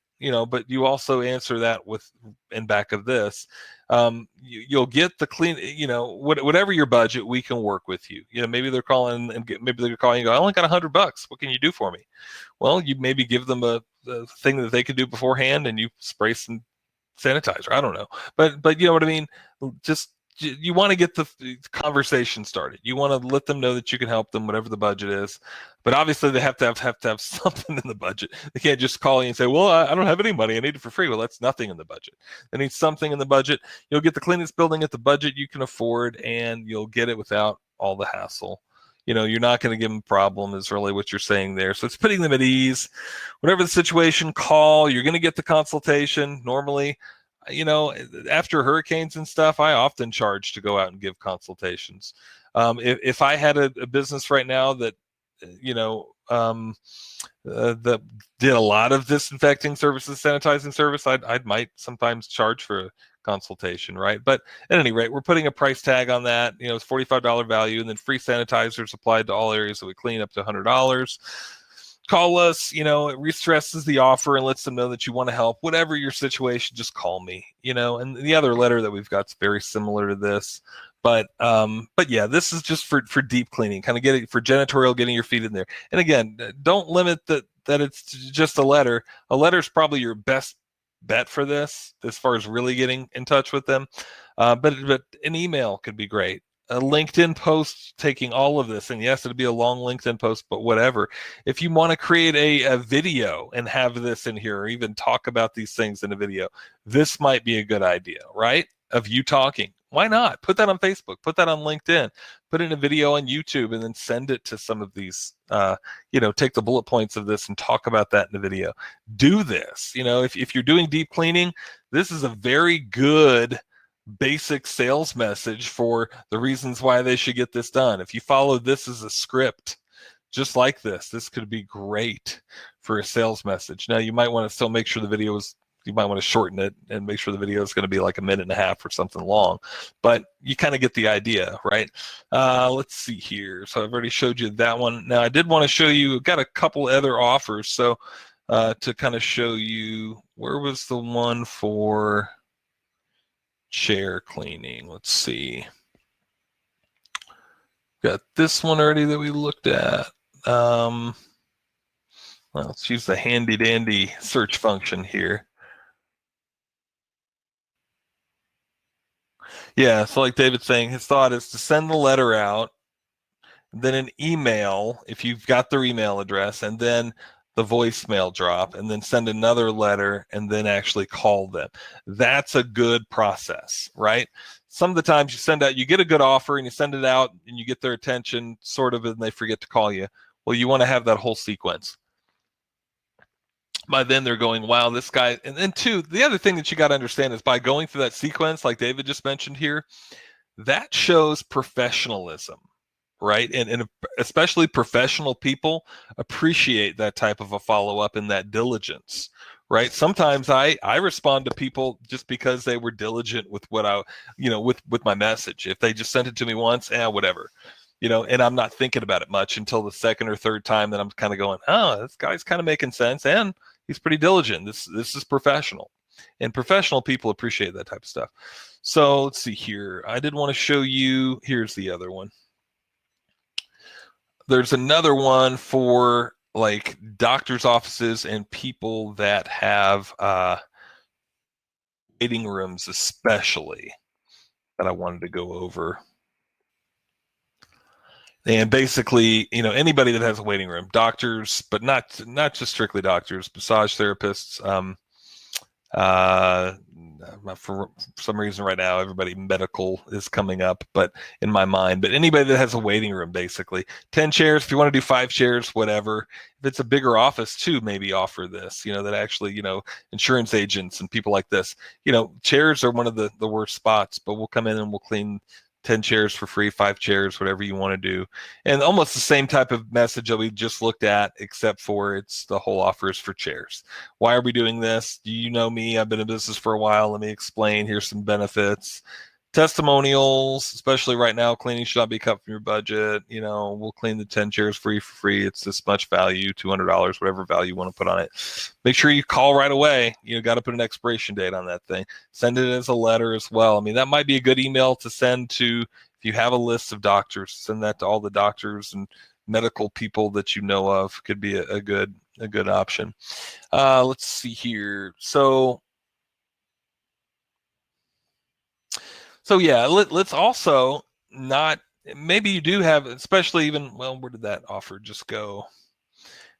but you also answer that with, in back of this, you'll get the clean, whatever your budget, we can work with you. Maybe they're calling maybe they're calling you, go, I only got $100. What can you do for me? Well, you maybe give them a thing that they could do beforehand, and you spray some sanitizer. I don't know, but you know what I mean. Just, you want to get the conversation started. You want to let them know that you can help them, whatever the budget is. But obviously, they have to have something in the budget. They can't just call you and say, "Well, I don't have any money. I need it for free." Well, that's nothing in the budget. They need something in the budget. You'll get the cleanest building at the budget you can afford, and you'll get it without all the hassle. You're not going to give them a problem, is really what you're saying there. So it's putting them at ease. Whatever the situation, call. You're going to get the consultation. Normally, after hurricanes and stuff, I often charge to go out and give consultations. If I had a business right now that, that did a lot of disinfecting services, sanitizing service, I might sometimes charge for a consultation, right? But at any rate, we're putting a price tag on that. It's $45 value, and then free sanitizers applied to all areas that we clean, up to $100. Call us. It re-stresses the offer and lets them know that you want to help. Whatever your situation, just call me. And the other letter that we've got is very similar to this. But yeah, this is just for deep cleaning, kind of getting for janitorial, getting your feet in there. And again, don't limit that it's just a letter. A letter is probably your best bet for this, as far as really getting in touch with them. But an email could be great. A LinkedIn post taking all of this, and yes, it'll be a long LinkedIn post, but whatever. If you want to create a video and have this in here, or even talk about these things in a video, this might be a good idea, right? Of you talking. Why not? Put that on Facebook, put that on LinkedIn, put in a video on YouTube, and then send it to some of these, take the bullet points of this and talk about that in the video. Do this. If you're doing deep cleaning, this is a very good basic sales message for the reasons why they should get this done. If you follow this as a script, just like this could be great for a sales message. Now, you might want to still make sure the video is, you might want to shorten it and make sure the video is going to be like a minute and a half or something long, but you kind of get the idea, right? Let's see here. So I've already showed you that one. Now, I did want to show you, got a couple other offers. So to kind of show you, where was the one for chair cleaning? Let's see. Got this one already that we looked at. Well, let's use the handy dandy search function here. Yeah, so like David's saying, his thought is to send the letter out, then an email if you've got their email address, and then the voicemail drop, and then send another letter, and then actually call them. That's a good process, right? Some of the times you get a good offer and you send it out and you get their attention sort of, and they forget to call you. Well, you want to have that whole sequence. By then they're going, wow, this guy. And then two, the other thing that you got to understand is by going through that sequence, like David just mentioned here, that shows professionalism, right? And especially professional people appreciate that type of a follow-up and that diligence, right? Sometimes I respond to people just because they were diligent with what I, with my message. If they just sent it to me once, whatever, and I'm not thinking about it much until the second or third time that I'm kind of going, oh, this guy's kind of making sense, and he's pretty diligent. This is professional. And professional people appreciate that type of stuff. So let's see here. I did want to show you, here's the other one. There's another one for like doctor's offices and people that have waiting rooms, especially, that I wanted to go over. And basically, anybody that has a waiting room, doctors, but not just strictly doctors, massage therapists, uh, for some reason right now, everybody medical is coming up, but in my mind, but anybody that has a waiting room, basically 10 chairs, if you want to do 5 chairs, whatever. If it's a bigger office too, maybe offer this, that actually, insurance agents and people like this, chairs are one of the worst spots, but we'll come in and we'll clean 10 chairs for free, 5 chairs, whatever you want to do. And almost the same type of message that we just looked at, except for it's the whole offer is for chairs. Why are we doing this? You know me, I've been in business for a while. Let me explain. Here's some benefits. Testimonials, especially right now, cleaning should not be cut from your budget. We'll clean the 10 chairs for free. It's this much value, $200, whatever value you want to put on it. Make sure you call right away. You got to put an expiration date on that thing. Send it as a letter as well. I mean, that might be a good email to send to, if you have a list of doctors, send that to all the doctors and medical people that you know of. Could be a good option. Let's see here. So yeah, let's also not, maybe you do have, especially even, well, where did that offer just go?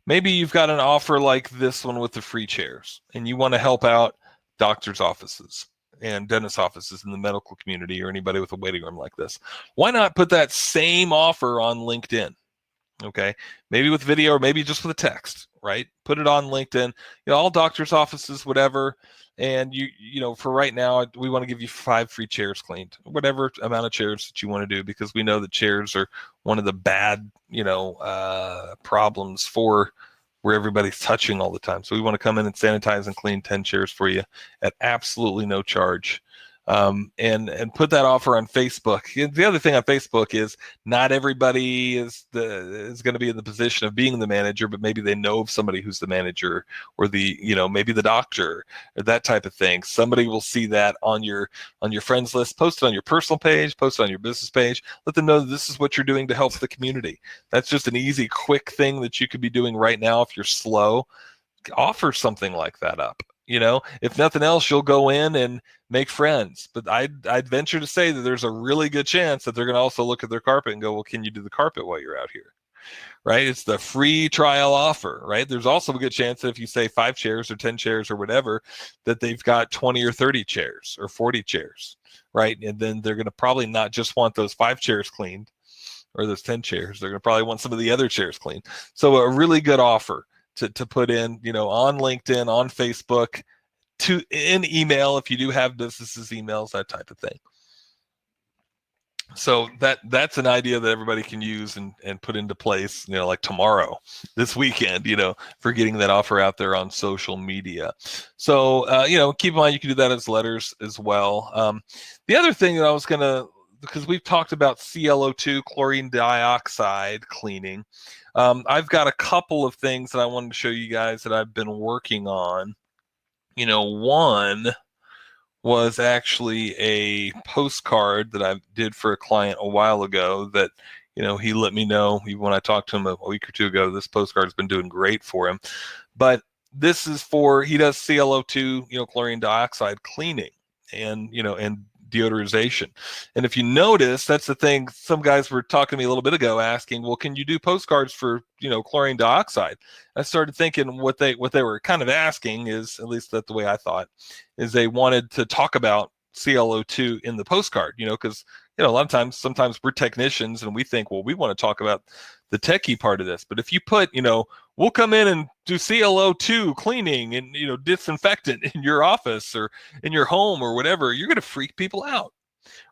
Maybe you've got an offer like this one with the free chairs and you want to help out doctors' offices and dentist offices in the medical community or anybody with a waiting room like this. Why not put that same offer on LinkedIn? Okay, maybe with video or maybe just with a text, right? Put it on LinkedIn, all doctors' offices, whatever. And for right now, we want to give you 5 free chairs cleaned, whatever amount of chairs that you want to do, because we know that chairs are one of the bad, problems for where everybody's touching all the time. So we want to come in and sanitize and clean 10 chairs for you at absolutely no charge. And put that offer on Facebook. The other thing on Facebook is not everybody is going to be in the position of being the manager, but maybe they know of somebody who's the manager or maybe the doctor or that type of thing. Somebody will see that on your friends list. Post it on your personal page, post it on your business page. Let them know that this is what you're doing to help the community. That's just an easy, quick thing that you could be doing right now if you're slow. Offer something like that up. If nothing else, you'll go in and make friends. But I'd venture to say that there's a really good chance that they're going to also look at their carpet and go, well, can you do the carpet while you're out here? Right? It's the free trial offer, right? There's also a good chance that if you say 5 chairs or 10 chairs or whatever, that they've got 20 or 30 chairs or 40 chairs, right? And then they're going to probably not just want those 5 chairs cleaned or those 10 chairs. They're going to probably want some of the other chairs cleaned. So a really good offer to put in, on LinkedIn, on Facebook, in email if you do have businesses' emails, that type of thing. So that's an idea that everybody can use and put into place, like tomorrow, this weekend, for getting that offer out there on social media. So, keep in mind you can do that as letters as well. The other thing that I was going to, because we've talked about ClO2, chlorine dioxide cleaning. I've got a couple of things that I wanted to show you guys that I've been working on. One was actually a postcard that I did for a client a while ago that, he let me know when I talked to him a week or two ago, this postcard has been doing great for him. But this is he does ClO2, chlorine dioxide cleaning and deodorization. And if you notice, that's the thing, some guys were talking to me a little bit ago asking, well, can you do postcards for, chlorine dioxide? I started thinking what they were kind of asking is, at least that's the way I thought, is they wanted to talk about ClO2 in the postcard, because, a lot of times, sometimes we're technicians and we think, well, we want to talk about the techie part of this. But if you put, we'll come in and do ClO2 cleaning and, disinfectant in your office or in your home or whatever, you're going to freak people out,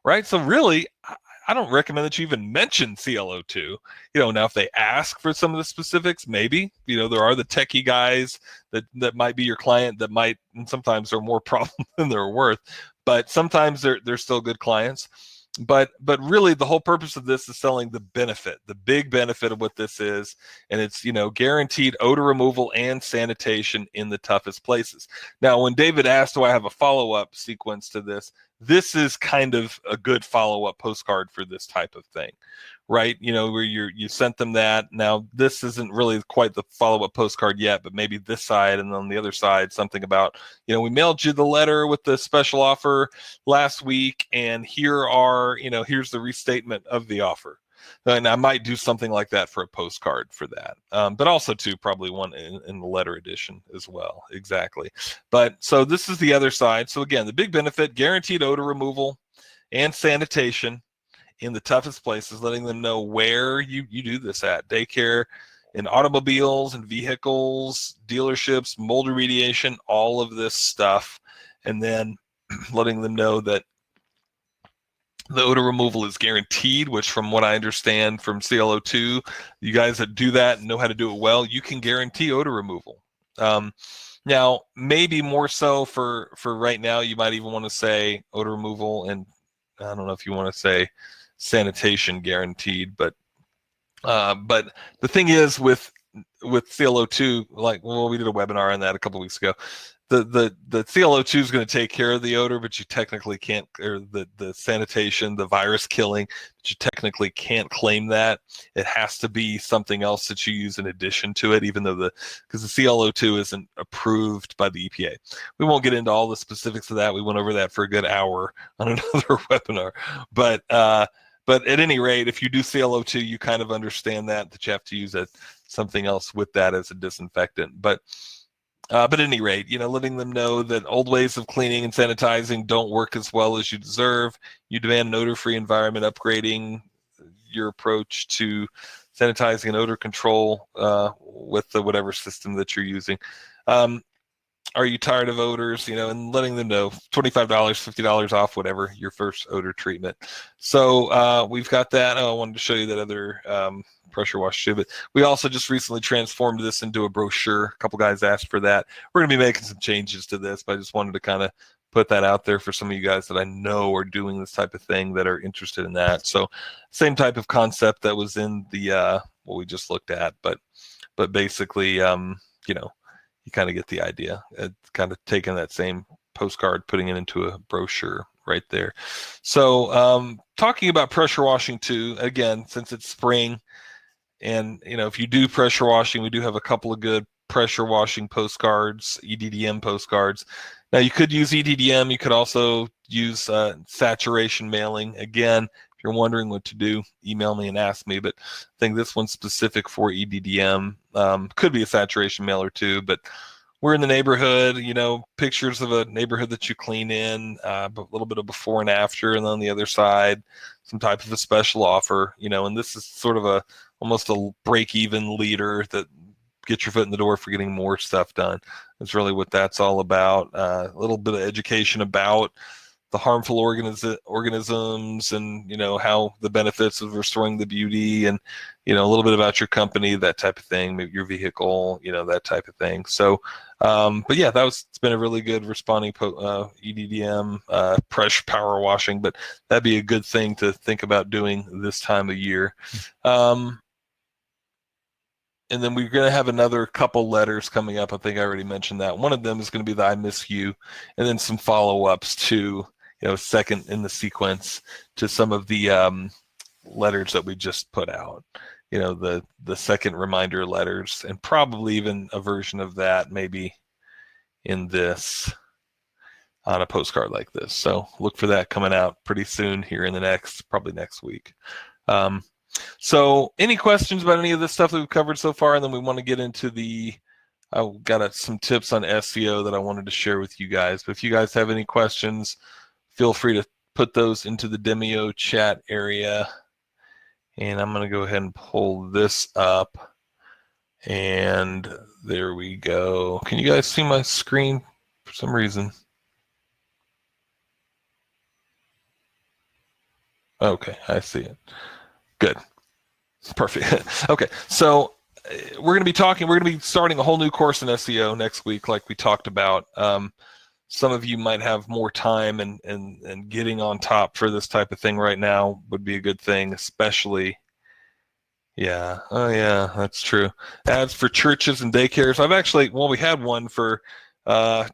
right? So really, I don't recommend that you even mention ClO2. Now if they ask for some of the specifics, maybe, there are the techie guys that might be your client that might, and sometimes they're more problem than they're worth, but sometimes they're still good clients. But really the whole purpose of this is selling the benefit, the big benefit of what this is. And it's, guaranteed odor removal and sanitation in the toughest places. Now, when David asked, do I have a follow-up sequence to this? This is kind of a good follow-up postcard for this type of thing, right? Where you sent them that. Now, this isn't really quite the follow-up postcard yet, but maybe this side, and on the other side, something about, we mailed you the letter with the special offer last week, and here's the restatement of the offer. And I might do something like that for a postcard for that, but also too probably one in the letter edition as well. Exactly. But so this is the other side. So again, the big benefit: guaranteed odor removal and sanitation in the toughest places, letting them know where you do this at: daycare, in automobiles and vehicles, dealerships, mold remediation, all of this stuff. And then letting them know that the odor removal is guaranteed, which from what I understand from CLO2, you guys that do that and know how to do it well, you can guarantee odor removal. Now, maybe more so for right now, you might even want to say odor removal, and I don't know if you want to say sanitation guaranteed, but the thing is with CLO2, like, well, we did a webinar on that a couple of weeks ago. The CLO2 is going to take care of the odor, but you technically can't, or the sanitation, the virus killing, but you technically can't claim that. It has to be something else that you use in addition to it, even though because the CLO2 isn't approved by the EPA. We won't get into all the specifics of that. We went over that for a good hour on another webinar, but at any rate, if you do CLO2, you kind of understand that you have to use something else with that as a disinfectant. But at any rate, letting them know that old ways of cleaning and sanitizing don't work as well as you deserve. You demand an odor-free environment, upgrading your approach to sanitizing and odor control with the whatever system that you're using. Are you tired of odors? And letting them know $25, $50 off, whatever, your first odor treatment. So we've got that. I wanted to show you that other pressure wash too, but we also just recently transformed this into a brochure. A couple guys asked for that. We're going to be making some changes to this, but I just wanted to kind of put that out there for some of you guys that I know are doing this type of thing that are interested in that. So same type of concept that was in the what we just looked at, but basically you kind of get the idea. It's kind of taking that same postcard, putting it into a brochure right there. So talking about pressure washing too, again, since it's spring, and if you do pressure washing, we do have a couple of good pressure washing postcards, EDDM postcards. Now you could use EDDM. You could also use saturation mailing. Again, if you're wondering what to do, email me and ask me. But I think this one's specific for EDDM. Could be a saturation mailer too, but we're in the neighborhood, pictures of a neighborhood that you clean in, a little bit of before and after, and on the other side, some type of a special offer, and this is sort of almost a break-even leader that get your foot in the door for getting more stuff done. That's really what that's all about. A little bit of education about the harmful organisms and how the benefits of restoring the beauty, and a little bit about your company, that type of thing, maybe your vehicle, that type of thing. So but yeah, it's been a really good responding EDDM pressure power washing, but that'd be a good thing to think about doing this time of year. And then we're going to have another couple letters coming up. I think I already mentioned that. One of them is going to be the I miss you, and then some follow-ups to second in the sequence to some of the letters that we just put out. The second reminder letters, and probably even a version of that maybe in this on a postcard like this. So look for that coming out pretty soon here in probably next week. So any questions about any of this stuff that we've covered so far? And then we want to get into I've got some tips on SEO that I wanted to share with you guys. But if you guys have any questions, feel free to put those into the Demio chat area. And I'm going to go ahead and pull this up. And there we go. Can you guys see my screen for some reason? Okay, I see it. Good. Perfect. Okay, so we're going to be starting a whole new course in SEO next week, like we talked about. Some of you might have more time, and getting on top for this type of thing right now would be a good thing, especially. Yeah. Oh, yeah, that's true. Ads for churches and daycares. We had one for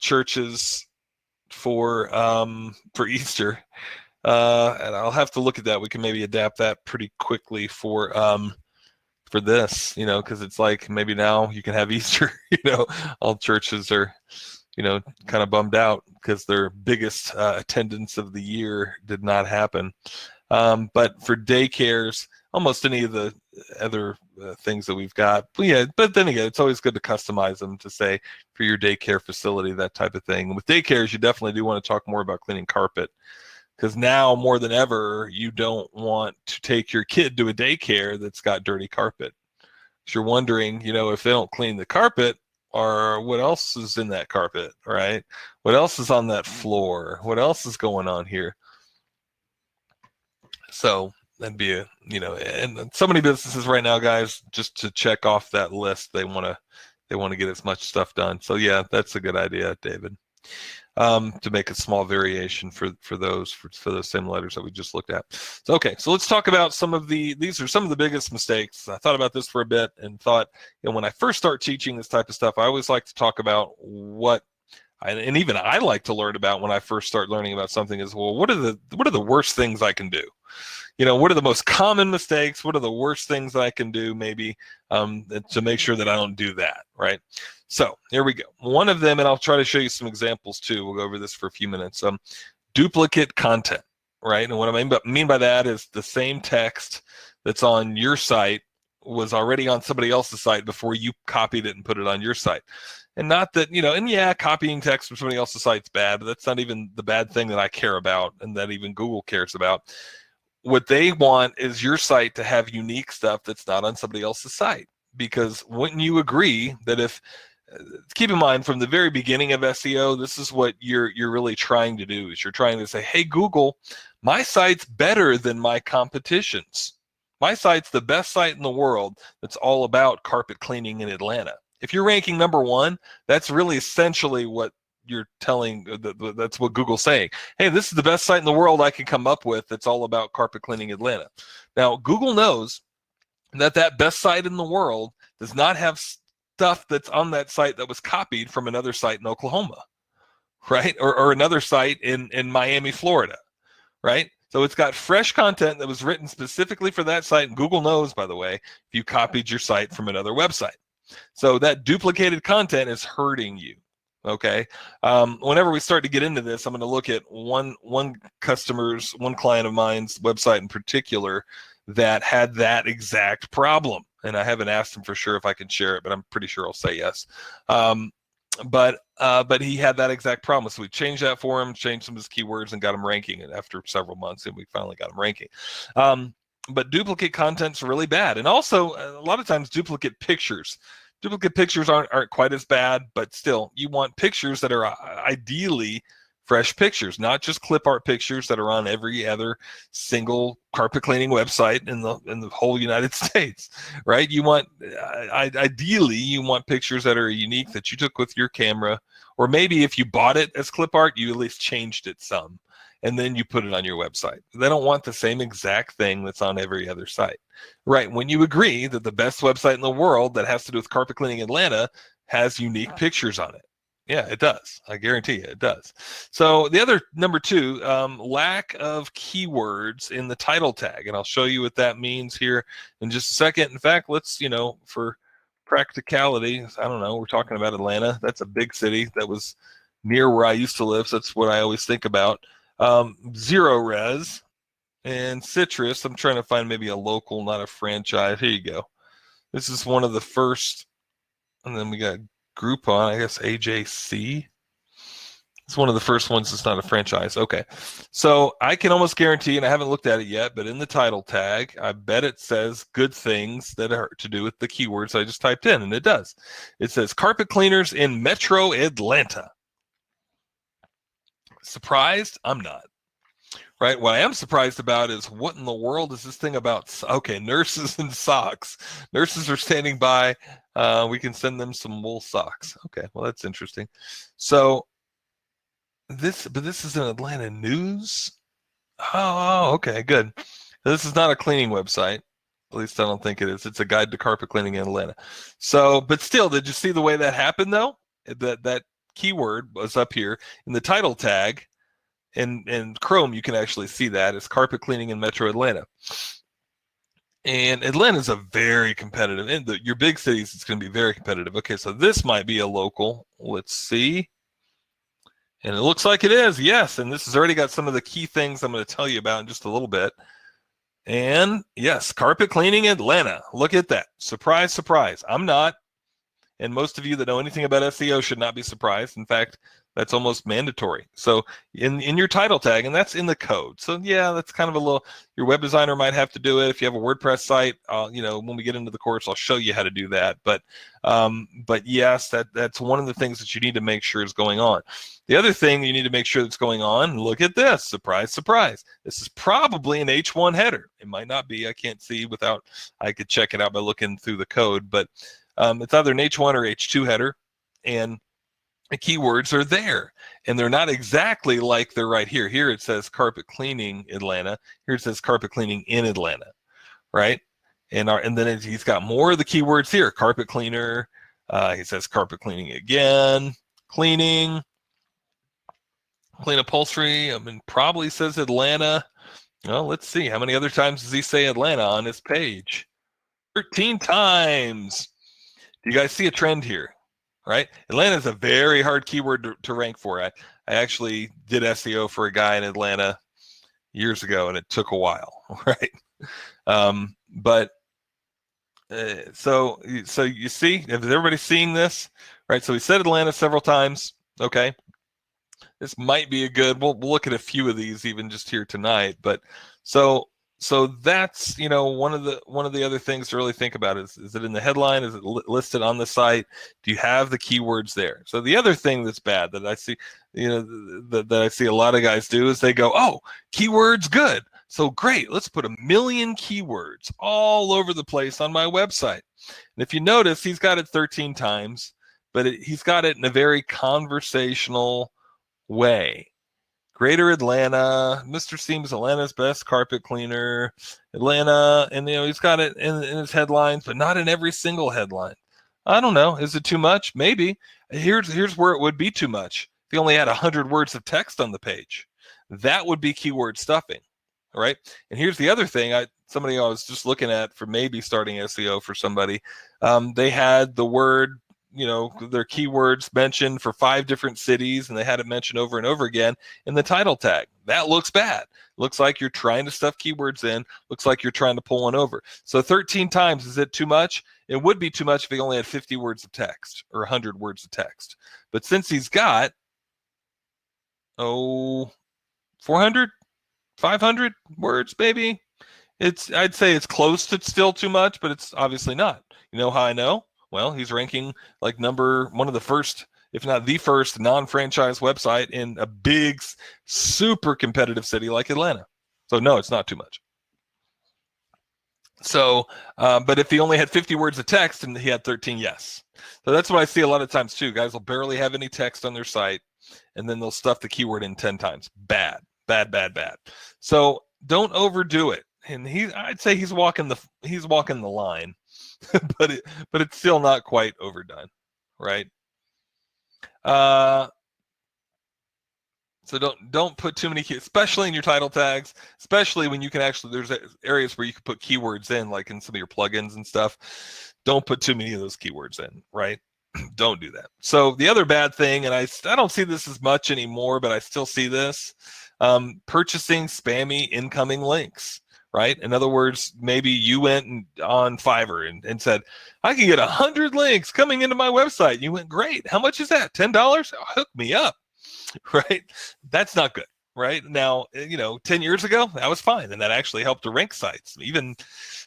churches for Easter. And I'll have to look at that. We can maybe adapt that pretty quickly for this, because it's like maybe now you can have Easter. All churches are, kind of bummed out because their biggest attendance of the year did not happen. But for daycares, almost any of the other things that we've got. But yeah, but then again, it's always good to customize them to say for your daycare facility, that type of thing. With daycares, you definitely do want to talk more about cleaning carpet, because now more than ever, you don't want to take your kid to a daycare that's got dirty carpet. You're wondering, if they don't clean the carpet, or what else is in that carpet, right? What else is on that floor? What else is going on here? So that'd be and so many businesses right now, guys, just to check off that list, they want to get as much stuff done. So yeah, that's a good idea, David. To make a small variation for those same letters that we just looked at. So okay, so let's talk about these are some of the biggest mistakes. I thought about this for a bit and thought, when I first start teaching this type of stuff, I always like to talk about and even I like to learn about when I first start learning about something is, well, what are the worst things I can do? What are the most common mistakes? What are the worst things that I can do maybe to make sure that I don't do that, right? So here we go. One of them, and I'll try to show you some examples too. We'll go over this for a few minutes. Duplicate content, right? And what I mean by that is the same text that's on your site was already on somebody else's site before you copied it and put it on your site. And not that, and yeah, copying text from somebody else's site's bad, but that's not even the bad thing that I care about and that even Google cares about. What they want is your site to have unique stuff that's not on somebody else's site. Because wouldn't you agree that keep in mind from the very beginning of SEO, this is what you're really trying to do, is you're trying to say, hey, Google, my site's better than my competition's. My site's the best site in the world that's all about carpet cleaning in Atlanta. If you're ranking number one, that's really essentially what you're telling, that's what Google's saying. Hey, this is the best site in the world I can come up with that's all about carpet cleaning Atlanta. Now, Google knows that best site in the world does not have stuff that's on that site that was copied from another site in Oklahoma, right? Or another site in Miami, Florida, right? So it's got fresh content that was written specifically for that site. And Google knows, by the way, if you copied your site from another website. So that duplicated content is hurting you. Okay. Whenever we start to get into this, I'm going to look at one client of mine's website in particular that had that exact problem. And I haven't asked him for sure if I can share it, but I'm pretty sure I'll say yes. But he had that exact problem. So we changed that for him, changed some of his keywords, and got him ranking. And after several months, and we finally got him ranking. But duplicate content's really bad. And also, a lot of times, duplicate pictures. Duplicate pictures aren't quite as bad, but still, you want pictures that are ideally fresh pictures, not just clip art pictures that are on every other single carpet cleaning website in the whole United States, right? You want, ideally, you want pictures that are unique that you took with your camera, or maybe if you bought it as clip art, you at least changed it some, and then you put it on your website. They don't want the same exact thing that's on every other site, right? When you agree that the best website in the world that has to do with carpet cleaning Atlanta has unique pictures on it. Yeah, it does. I guarantee you it does. So the other, number two, lack of keywords in the title tag. And I'll show you what that means here in just a second. In fact, let's, for practicality, I don't know, we're talking about Atlanta. That's a big city that was near where I used to live. So that's what I always think about. Zero Res and Citrus. I'm trying to find maybe a local, not a franchise. Here you go. This is one of the first. And then we got Groupon, I guess AJC. It's one of the first ones that's not a franchise. Okay. So I can almost guarantee, and I haven't looked at it yet, but in the title tag, I bet it says good things that are to do with the keywords I just typed in, and it does. It says carpet cleaners in Metro Atlanta. Surprised? I'm not. Right. What I am surprised about is what in the world is this thing about? Okay, nurses and socks. Nurses are standing by. We can send them some wool socks. Okay, well, that's interesting. So this is an Atlanta News. Oh, okay, good. This is not a cleaning website. At least I don't think it is. It's a guide to carpet cleaning in Atlanta. So, but still, did you see the way that happened though? That keyword was up here in the title tag. In Chrome, you can actually see that. It's carpet cleaning in Metro Atlanta. And Atlanta's a very competitive, in your big cities, it's going to be very competitive. Okay, so this might be a local. Let's see. And it looks like it is, yes. And this has already got some of the key things I'm going to tell you about in just a little bit. And yes, carpet cleaning Atlanta. Look at that. Surprise, surprise. I'm not. And most of you that know anything about SEO should not be surprised. In fact, that's almost mandatory. So in your title tag, and that's in the code. So yeah, that's kind of a little, your web designer might have to do it. If you have a WordPress site, when we get into the course, I'll show you how to do that. But yes, that's one of the things that you need to make sure is going on. The other thing you need to make sure that's going on, look at this, surprise, surprise. This is probably an H1 header. It might not be, I can't see I could check it out by looking through the code, but it's either an H1 or H2 header, and the keywords are there, and they're not exactly like they're right here. Here it says carpet cleaning Atlanta. Here it says carpet cleaning in Atlanta, right? And then he's got more of the keywords here. Carpet cleaner. He says carpet cleaning again. Cleaning. Clean upholstery. I mean, probably says Atlanta. Well, let's see. How many other times does he say Atlanta on his page? 13 times. Do you guys see a trend here? Right? Atlanta is a very hard keyword to rank for. I actually did SEO for a guy in Atlanta years ago, and it took a while, right? So you see, is everybody seeing this? Right? So we said Atlanta several times. Okay. This might be a good, we'll look at a few of these even just here tonight. But so that's, one of the other things to really think about is it in the headline? Is it listed on the site? Do you have the keywords there? So the other thing that's bad that I see, that I see a lot of guys do is they go, oh, keywords good. So great, let's put 1 million keywords all over the place on my website. And if you notice, he's got it 13 times, but he's got it in a very conversational way. Greater Atlanta, Mr. Seems Atlanta's best carpet cleaner, Atlanta, and he's got it in his headlines, but not in every single headline. I don't know. Is it too much? Maybe. Here's where it would be too much. If you only had 100 words of text on the page, that would be keyword stuffing, right? And here's the other thing. Somebody I was just looking at for maybe starting SEO for somebody. They had the word, their keywords mentioned for 5 different cities, and they had it mentioned over and over again in the title tag. That looks bad. Looks like you're trying to stuff keywords in. Looks like you're trying to pull one over. So 13 times, is it too much? It would be too much if he only had 50 words of text or 100 words of text. But since he's got, 400, 500 words, maybe, I'd say it's close to still too much, but it's obviously not. You know how I know? Well, he's ranking like one of the first, if not the first, non-franchise website in a big, super competitive city like Atlanta. So no, it's not too much. So, but if he only had 50 words of text and he had 13, yes. So that's what I see a lot of times too. Guys will barely have any text on their site, and then they'll stuff the keyword in 10 times. Bad. So don't overdo it. And I'd say he's walking the line. but it's still not quite overdone, right? So don't put too many, especially in your title tags, especially when you can actually, there's areas where you can put keywords in, like in some of your plugins and stuff. Don't put too many of those keywords in, right? Don't do that. So the other bad thing, and I don't see this as much anymore, but I still see this, purchasing spammy incoming links. Right? In other words, maybe you went on Fiverr and said, I can get 100 links coming into my website. You went, great. How much is that? $10? Hook me up. Right? That's not good. Right? Now, 10 years ago, that was fine. And that actually helped to rank sites. Even,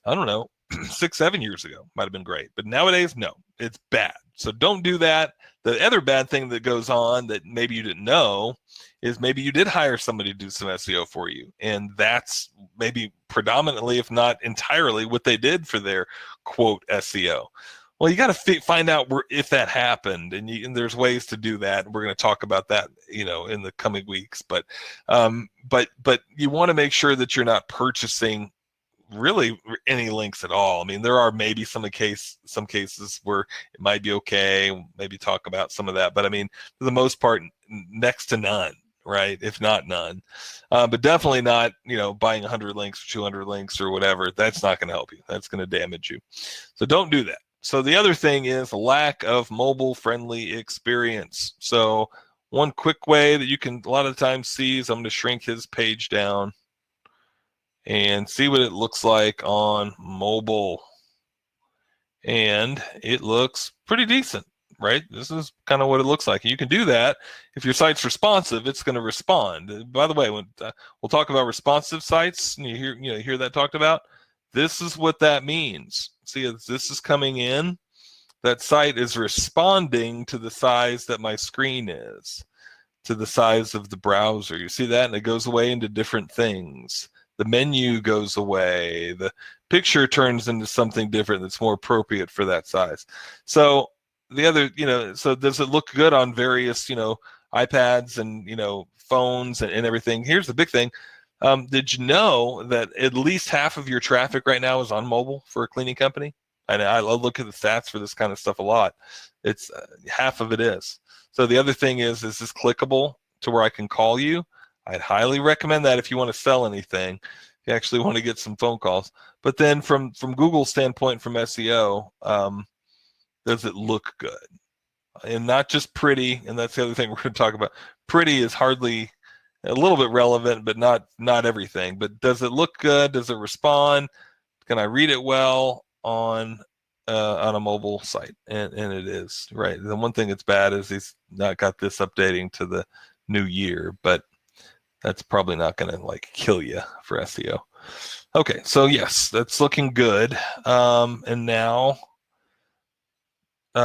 I don't know, 6-7 years ago might have been great. But nowadays, no, it's bad. So don't do that. The other bad thing that goes on that maybe you didn't know is maybe you did hire somebody to do some SEO for you. And that's maybe predominantly, if not entirely, what they did for their quote SEO. Well, you got to find out if that happened, and there's ways to do that. We're going to talk about that, in the coming weeks. But you want to make sure that you're not purchasing really any links at all. I mean, there are maybe some cases where it might be okay. Maybe talk about some of that, but I mean, for the most part, next to none, right? If not none, but definitely not, buying 100 links or 200 links or whatever. That's not going to help you. That's going to damage you. So don't do that. So the other thing is a lack of mobile friendly experience. So one quick way that you can a lot of times see is, I'm going to shrink his page down. and see what it looks like on mobile. And it looks pretty decent, right? This is kind of what it looks like. You can do that if your site's responsive. It's going to respond. By the way, when we'll talk about responsive sites, and you hear that talked about. This is what that means. See, as this is coming in, that site is responding to the size that my screen is, to the size of the browser. You see that, and it goes away into different things. The menu goes away. The picture turns into something different that's more appropriate for that size. So the other, so does it look good on various, iPads and, phones and everything? Here's the big thing. Did you know that at least half of your traffic right now is on mobile for a cleaning company? And I look at the stats for this kind of stuff a lot. It's half of it is. So the other thing is this clickable to where I can call you? I'd highly recommend that if you want to sell anything, if you actually want to get some phone calls. But then from Google's standpoint, from SEO, does it look good? And not just pretty, and that's the other thing we're going to talk about. Pretty is hardly a little bit relevant, but not everything. But does it look good? Does it respond? Can I read it well on a mobile site? And it is, right. The one thing that's bad is he's not got this updating to the new year, but that's probably not going to kill you for SEO. Okay, so yes, that's looking good. And now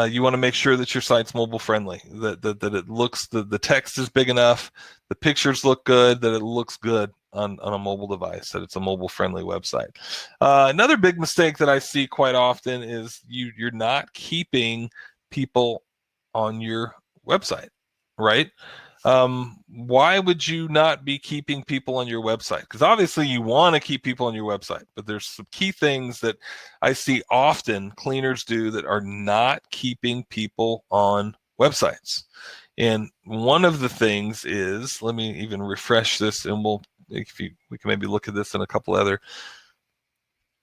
you want to make sure that your site's mobile friendly, that it looks, the text is big enough, the pictures look good, that it looks good on a mobile device, that it's a mobile friendly website. Another big mistake that I see quite often is you're not keeping people on your website, right? Why would you not be keeping people on your website? Because obviously you want to keep people on your website, but there's some key things that I see often cleaners do that are not keeping people on websites. And one of the things is, let me even refresh this, and we can maybe look at this in a couple other.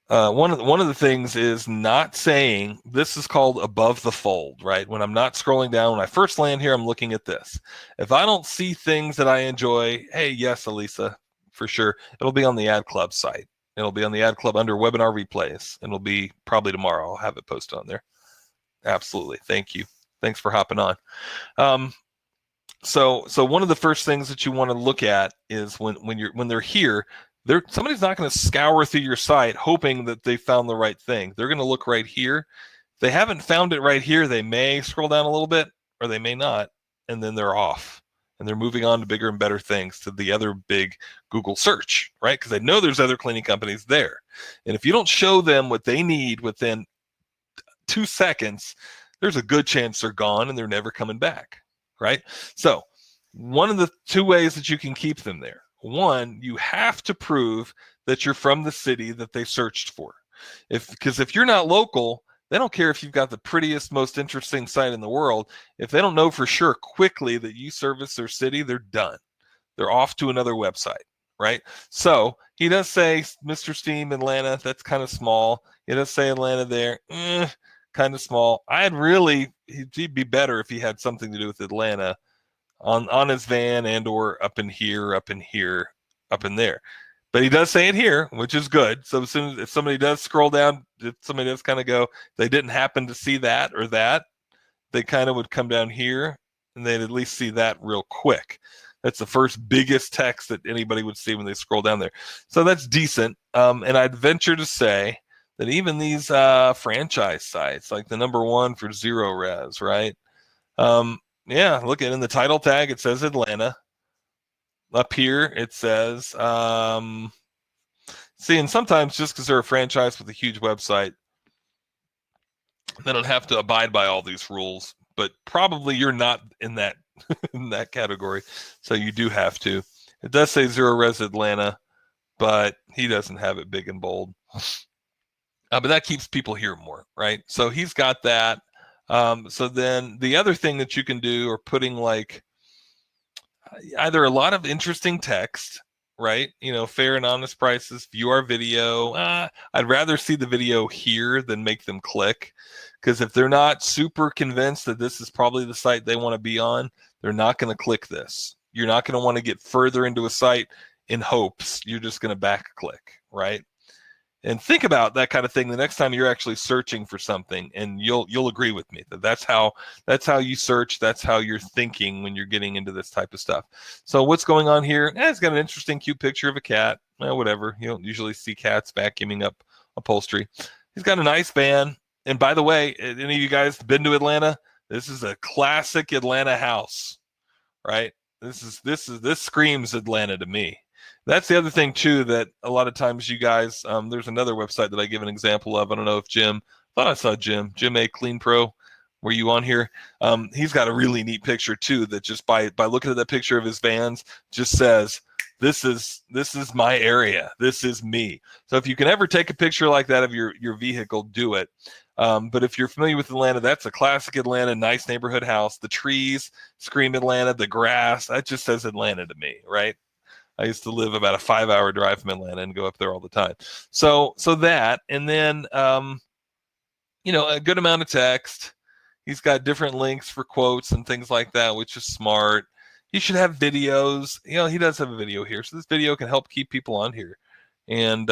One of the things is not saying, this is called above the fold, right? When I'm not scrolling down, when I first land here, I'm looking at this. If I don't see things that I enjoy, hey, yes, Elisa, for sure, it'll be on the Ad Club site. It'll be on the Ad Club under webinar replays. It'll be probably tomorrow. I'll have it posted on there. Absolutely. Thank you. Thanks for hopping on. So one of the first things that you want to look at is when they're here, somebody's not going to scour through your site hoping that they found the right thing. They're going to look right here. If they haven't found it right here, they may scroll down a little bit, or they may not, and then they're off. And they're moving on to bigger and better things, to the other big Google search, right? Because they know there's other cleaning companies there. And if you don't show them what they need within 2 seconds, there's a good chance they're gone and they're never coming back, right? So one of the two ways that you can keep them there: one, you have to prove that you're from the city that they searched for. Because if you're not local, they don't care if you've got the prettiest, most interesting site in the world. If they don't know for sure quickly that you service their city, they're done. They're off to another website, right? So he does say Mr. Steam Atlanta, that's kind of small. He does say Atlanta there, kind of small. He'd be better if he had something to do with Atlanta on his van, and or up in here, up in there. But he does say it here, which is good. So as soon as, if somebody does scroll down, if somebody does kind of go, they didn't happen to see that or that, they kind of would come down here and they'd at least see that real quick. That's the first biggest text that anybody would see when they scroll down there. So that's decent. And I'd venture to say that even these franchise sites, like the number one for Zero Res, right? Yeah, look at in the title tag, it says Atlanta. Up here, it says, see, and sometimes just because they're a franchise with a huge website, they don't have to abide by all these rules, but probably you're not in that in that category, so you do have to. It does say Zero Res Atlanta, but he doesn't have it big and bold. But that keeps people here more, right? So he's got that. So then the other thing that you can do are putting like either a lot of interesting text, right? Fair and honest prices, view our video. I'd rather see the video here than make them click, because if they're not super convinced that this is probably the site they want to be on, they're not going to click this. You're not going to want to get further into a site in hopes you're just going to back click, right? And think about that kind of thing the next time you're actually searching for something, and you'll agree with me that that's how you search, that's how you're thinking when you're getting into this type of stuff. So what's going on here? It's got an interesting, cute picture of a cat. Whatever. You don't usually see cats vacuuming up upholstery. He's got a nice van. And by the way, any of you guys been to Atlanta? This is a classic Atlanta house, right? This screams Atlanta to me. That's the other thing too, that a lot of times you guys, there's another website that I give an example of. I don't know if Jim, I thought I saw Jim A Clean Pro. Were you on here? He's got a really neat picture too, that just by looking at that picture of his vans just says, this is my area. This is me. So if you can ever take a picture like that of your vehicle, do it. But if you're familiar with Atlanta, that's a classic Atlanta, nice neighborhood house. The trees scream Atlanta, the grass, that just says Atlanta to me, right? I used to live about a 5-hour drive from Atlanta and go up there all the time. So that, and then, a good amount of text. He's got different links for quotes and things like that, which is smart. He should have videos. He does have a video here. So this video can help keep people on here. And,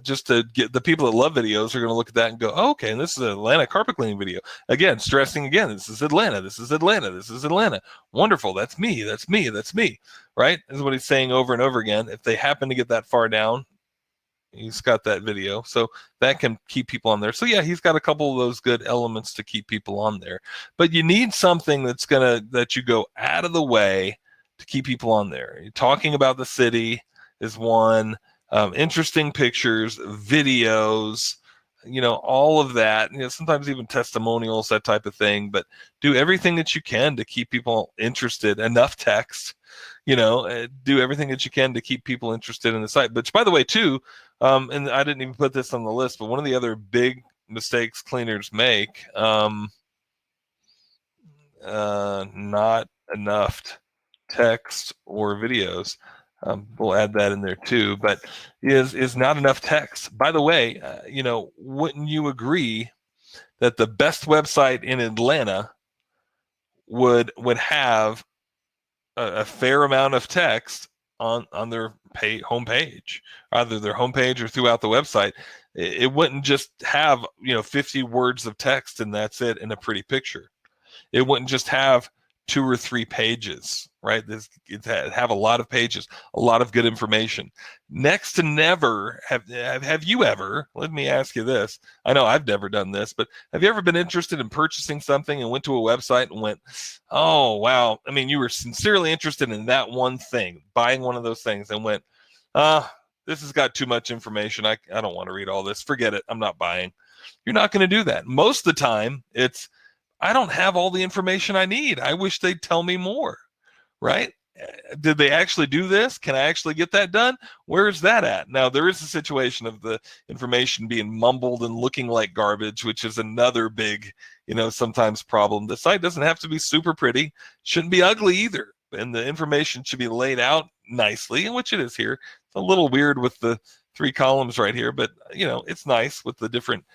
just to get the people that love videos are going to look at that and go, oh, okay, and this is an Atlanta carpet cleaning video. Again, stressing again, this is Atlanta, this is Atlanta, this is Atlanta. Wonderful, that's me, that's me, that's me, right? This is what he's saying over and over again. If they happen to get that far down, he's got that video. So that can keep people on there. So yeah, he's got a couple of those good elements to keep people on there. But you need something that you go out of the way to keep people on there. Talking about the city is one. Interesting pictures, videos, all of that. Sometimes even testimonials, that type of thing. But do everything that you can to keep people interested. Enough text, do everything that you can to keep people interested in the site. But by the way, too, and I didn't even put this on the list, but one of the other big mistakes cleaners make, not enough text or videos. We'll add that in there too, but is not enough text. By the way, wouldn't you agree that the best website in Atlanta would have a fair amount of text on their homepage, either their homepage or throughout the website? It wouldn't just have 50 words of text and that's it in a pretty picture. It wouldn't just have 2 or 3 pages, right? It have a lot of pages, a lot of good information. Next to never have you ever, let me ask you this. I know I've never done this, but have you ever been interested in purchasing something and went to a website and went, oh, wow. I mean, you were sincerely interested in that one thing, buying one of those things, and went, this has got too much information. I don't want to read all this. Forget it. I'm not buying. You're not going to do that. Most of the time, it's, I don't have all the information I need. I wish they'd tell me more, right? Did they actually do this? Can I actually get that done? Where is that at? Now, there is a situation of the information being mumbled and looking like garbage, which is another big, sometimes problem. The site doesn't have to be super pretty, shouldn't be ugly either. And the information should be laid out nicely, which it is here. It's a little weird with the 3 columns right here, but, it's nice with the different,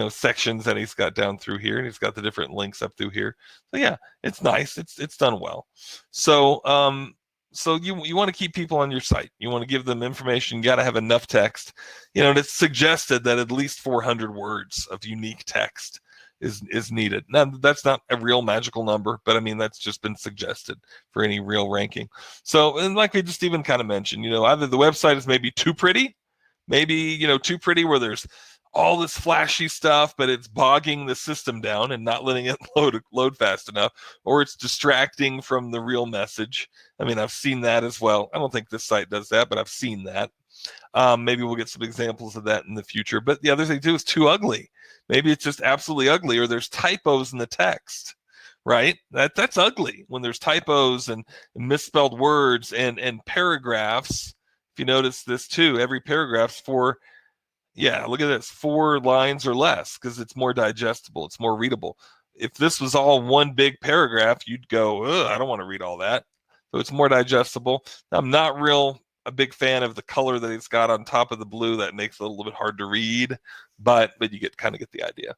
sections that he's got down through here, and he's got the different links up through here. So yeah, it's nice. It's done well. So you want to keep people on your site. You want to give them information. You got to have enough text. It's suggested that at least 400 words of unique text is needed. Now, that's not a real magical number, but I mean, that's just been suggested for any real ranking. So, and like we just even kind of mentioned, either the website is maybe too pretty, too pretty where there's all this flashy stuff, but it's bogging the system down and not letting it load fast enough, or it's distracting from the real message. I mean, I've seen that as well. I don't think this site does that, but I've seen that. Maybe we'll get some examples of that in the future. But the other thing too is too ugly. Maybe it's just absolutely ugly, or there's typos in the text, right? That's ugly when there's typos and misspelled words and paragraphs. If you notice this too, every paragraph's for, look at this, 4 lines or less, because it's more digestible, it's more readable. If this was all one big paragraph, you'd go, I don't want to read all that. So it's more digestible. I'm not a big fan of the color that it's got on top of the blue. That makes it a little bit hard to read, but you kind of get the idea.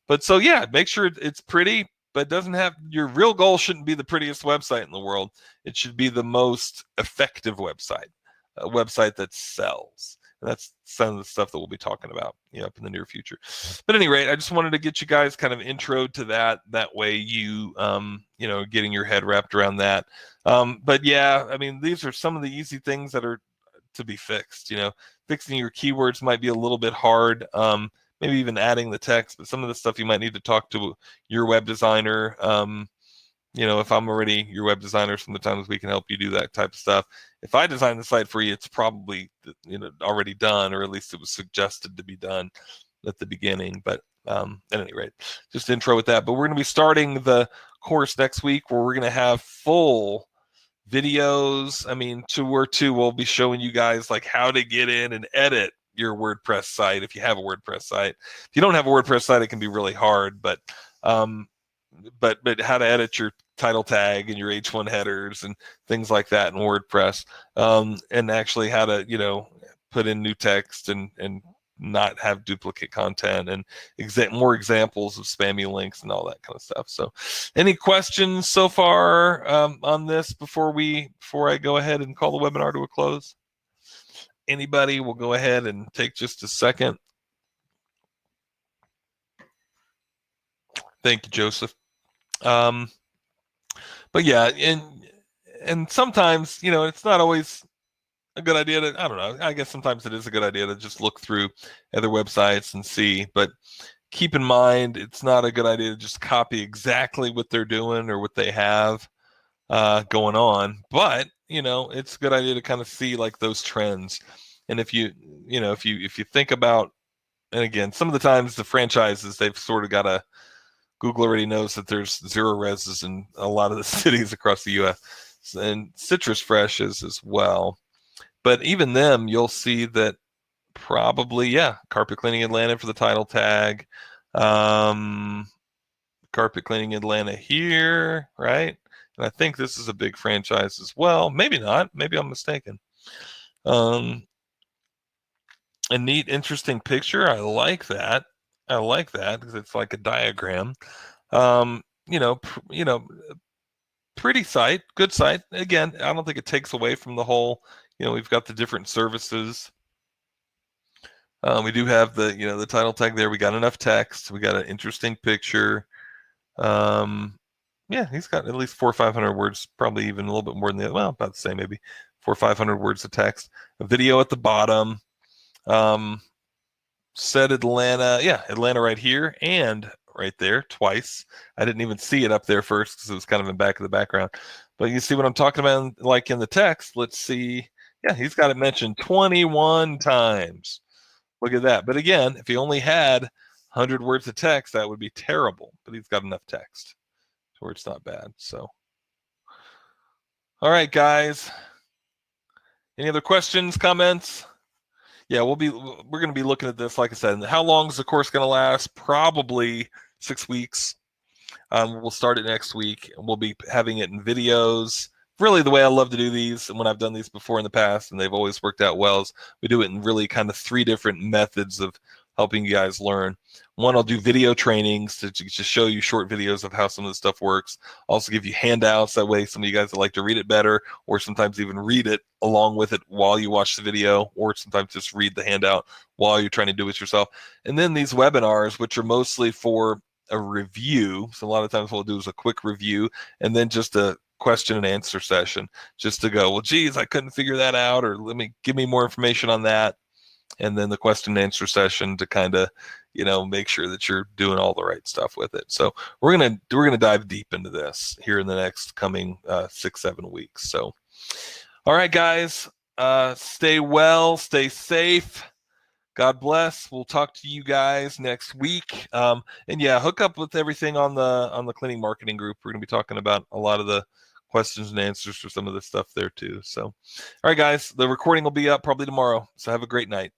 But so yeah, make sure it's pretty. but it doesn't have, your real goal shouldn't be the prettiest website in the world. It should be the most effective website, a website that sells. And that's some of the stuff that we'll be talking about, up in the near future. But at any rate, I just wanted to get you guys kind of intro to that. That way you, getting your head wrapped around that. But yeah, I mean, these are some of the easy things that are to be fixed. Fixing your keywords might be a little bit hard. Maybe even adding the text, but some of the stuff you might need to talk to your web designer. If I'm already your web designer, sometimes we can help you do that type of stuff. If I design the site for you, it's probably already done, or at least it was suggested to be done at the beginning. But at any rate, just intro with that. But we're going to be starting the course next week, where we're going to have full videos. I mean, we'll be showing you guys like how to get in and edit your WordPress site if you have a WordPress site. If you don't have a WordPress site, it can be really hard, but how to edit your title tag and your H1 headers and things like that in WordPress, and actually how to put in new text and not have duplicate content, and more examples of spammy links and all that kind of stuff. So any questions so far on this before I go ahead and call the webinar to a close? Anybody? Will go ahead and take just a second. Thank you, Joseph. But yeah, and sometimes, it's not always a good idea to, I don't know, I guess sometimes it is a good idea to just look through other websites and see, but keep in mind, it's not a good idea to just copy exactly what they're doing or what they have going on. But, it's a good idea to kind of see like those trends. And if you think about, and again, some of the times the franchises, they've sort of got a, Google already knows that there's zero reses in a lot of the cities across the U.S. and Citrus Fresh is as well. But even them, you'll see that probably, Carpet Cleaning Atlanta for the title tag. Carpet Cleaning Atlanta here, right? And I think this is a big franchise as well. Maybe not. Maybe I'm mistaken. A neat, interesting picture. I like that. Because it's like a diagram. Pretty site, good site. Again, I don't think it takes away from the whole, we've got the different services. We do have the title tag there. We got enough text. We got an interesting picture. He's got at least 400 or 500 words, probably even a little bit more than that. Well, about the same, maybe 400 or 500 words of text. A video at the bottom. Said Atlanta, Atlanta right here and right there twice. I didn't even see it up there first because it was kind of in back of the background. But you see what I'm talking about, like in the text. Let's see. Yeah, he's got it mentioned 21 times. Look at that. But again, if he only had 100 words of text, that would be terrible. But he's got going text where it's not bad. So, all right, guys. Any other questions, comments? Yeah, we're going to be looking at this, like I said. How long is the course going to last? Probably 6 weeks. We'll start it next week, and we'll be having it in videos. Really, the way I love to do these, and when I've done these before in the past, and they've always worked out well, is we do it in really kind of 3 different methods of helping you guys learn. One, I'll do video trainings to just show you short videos of how some of the stuff works. Also give you handouts. That way some of you guys that like to read it better, or sometimes even read it along with it while you watch the video, or sometimes just read the handout while you're trying to do it yourself. And then these webinars, which are mostly for a review. So a lot of times what we'll do is a quick review and then just a question and answer session, just to go, well, geez, I couldn't figure that out, or give me more information on that. And then the question and answer session to kind of, make sure that you're doing all the right stuff with it. So we're gonna dive deep into this here in the next coming 6-7 weeks. So, all right, guys, stay well, stay safe. God bless. We'll talk to you guys next week. And hook up with everything on the cleaning marketing group. We're gonna be talking about a lot of the questions and answers for some of this stuff there too. So, all right, guys, the recording will be up probably tomorrow. So have a great night.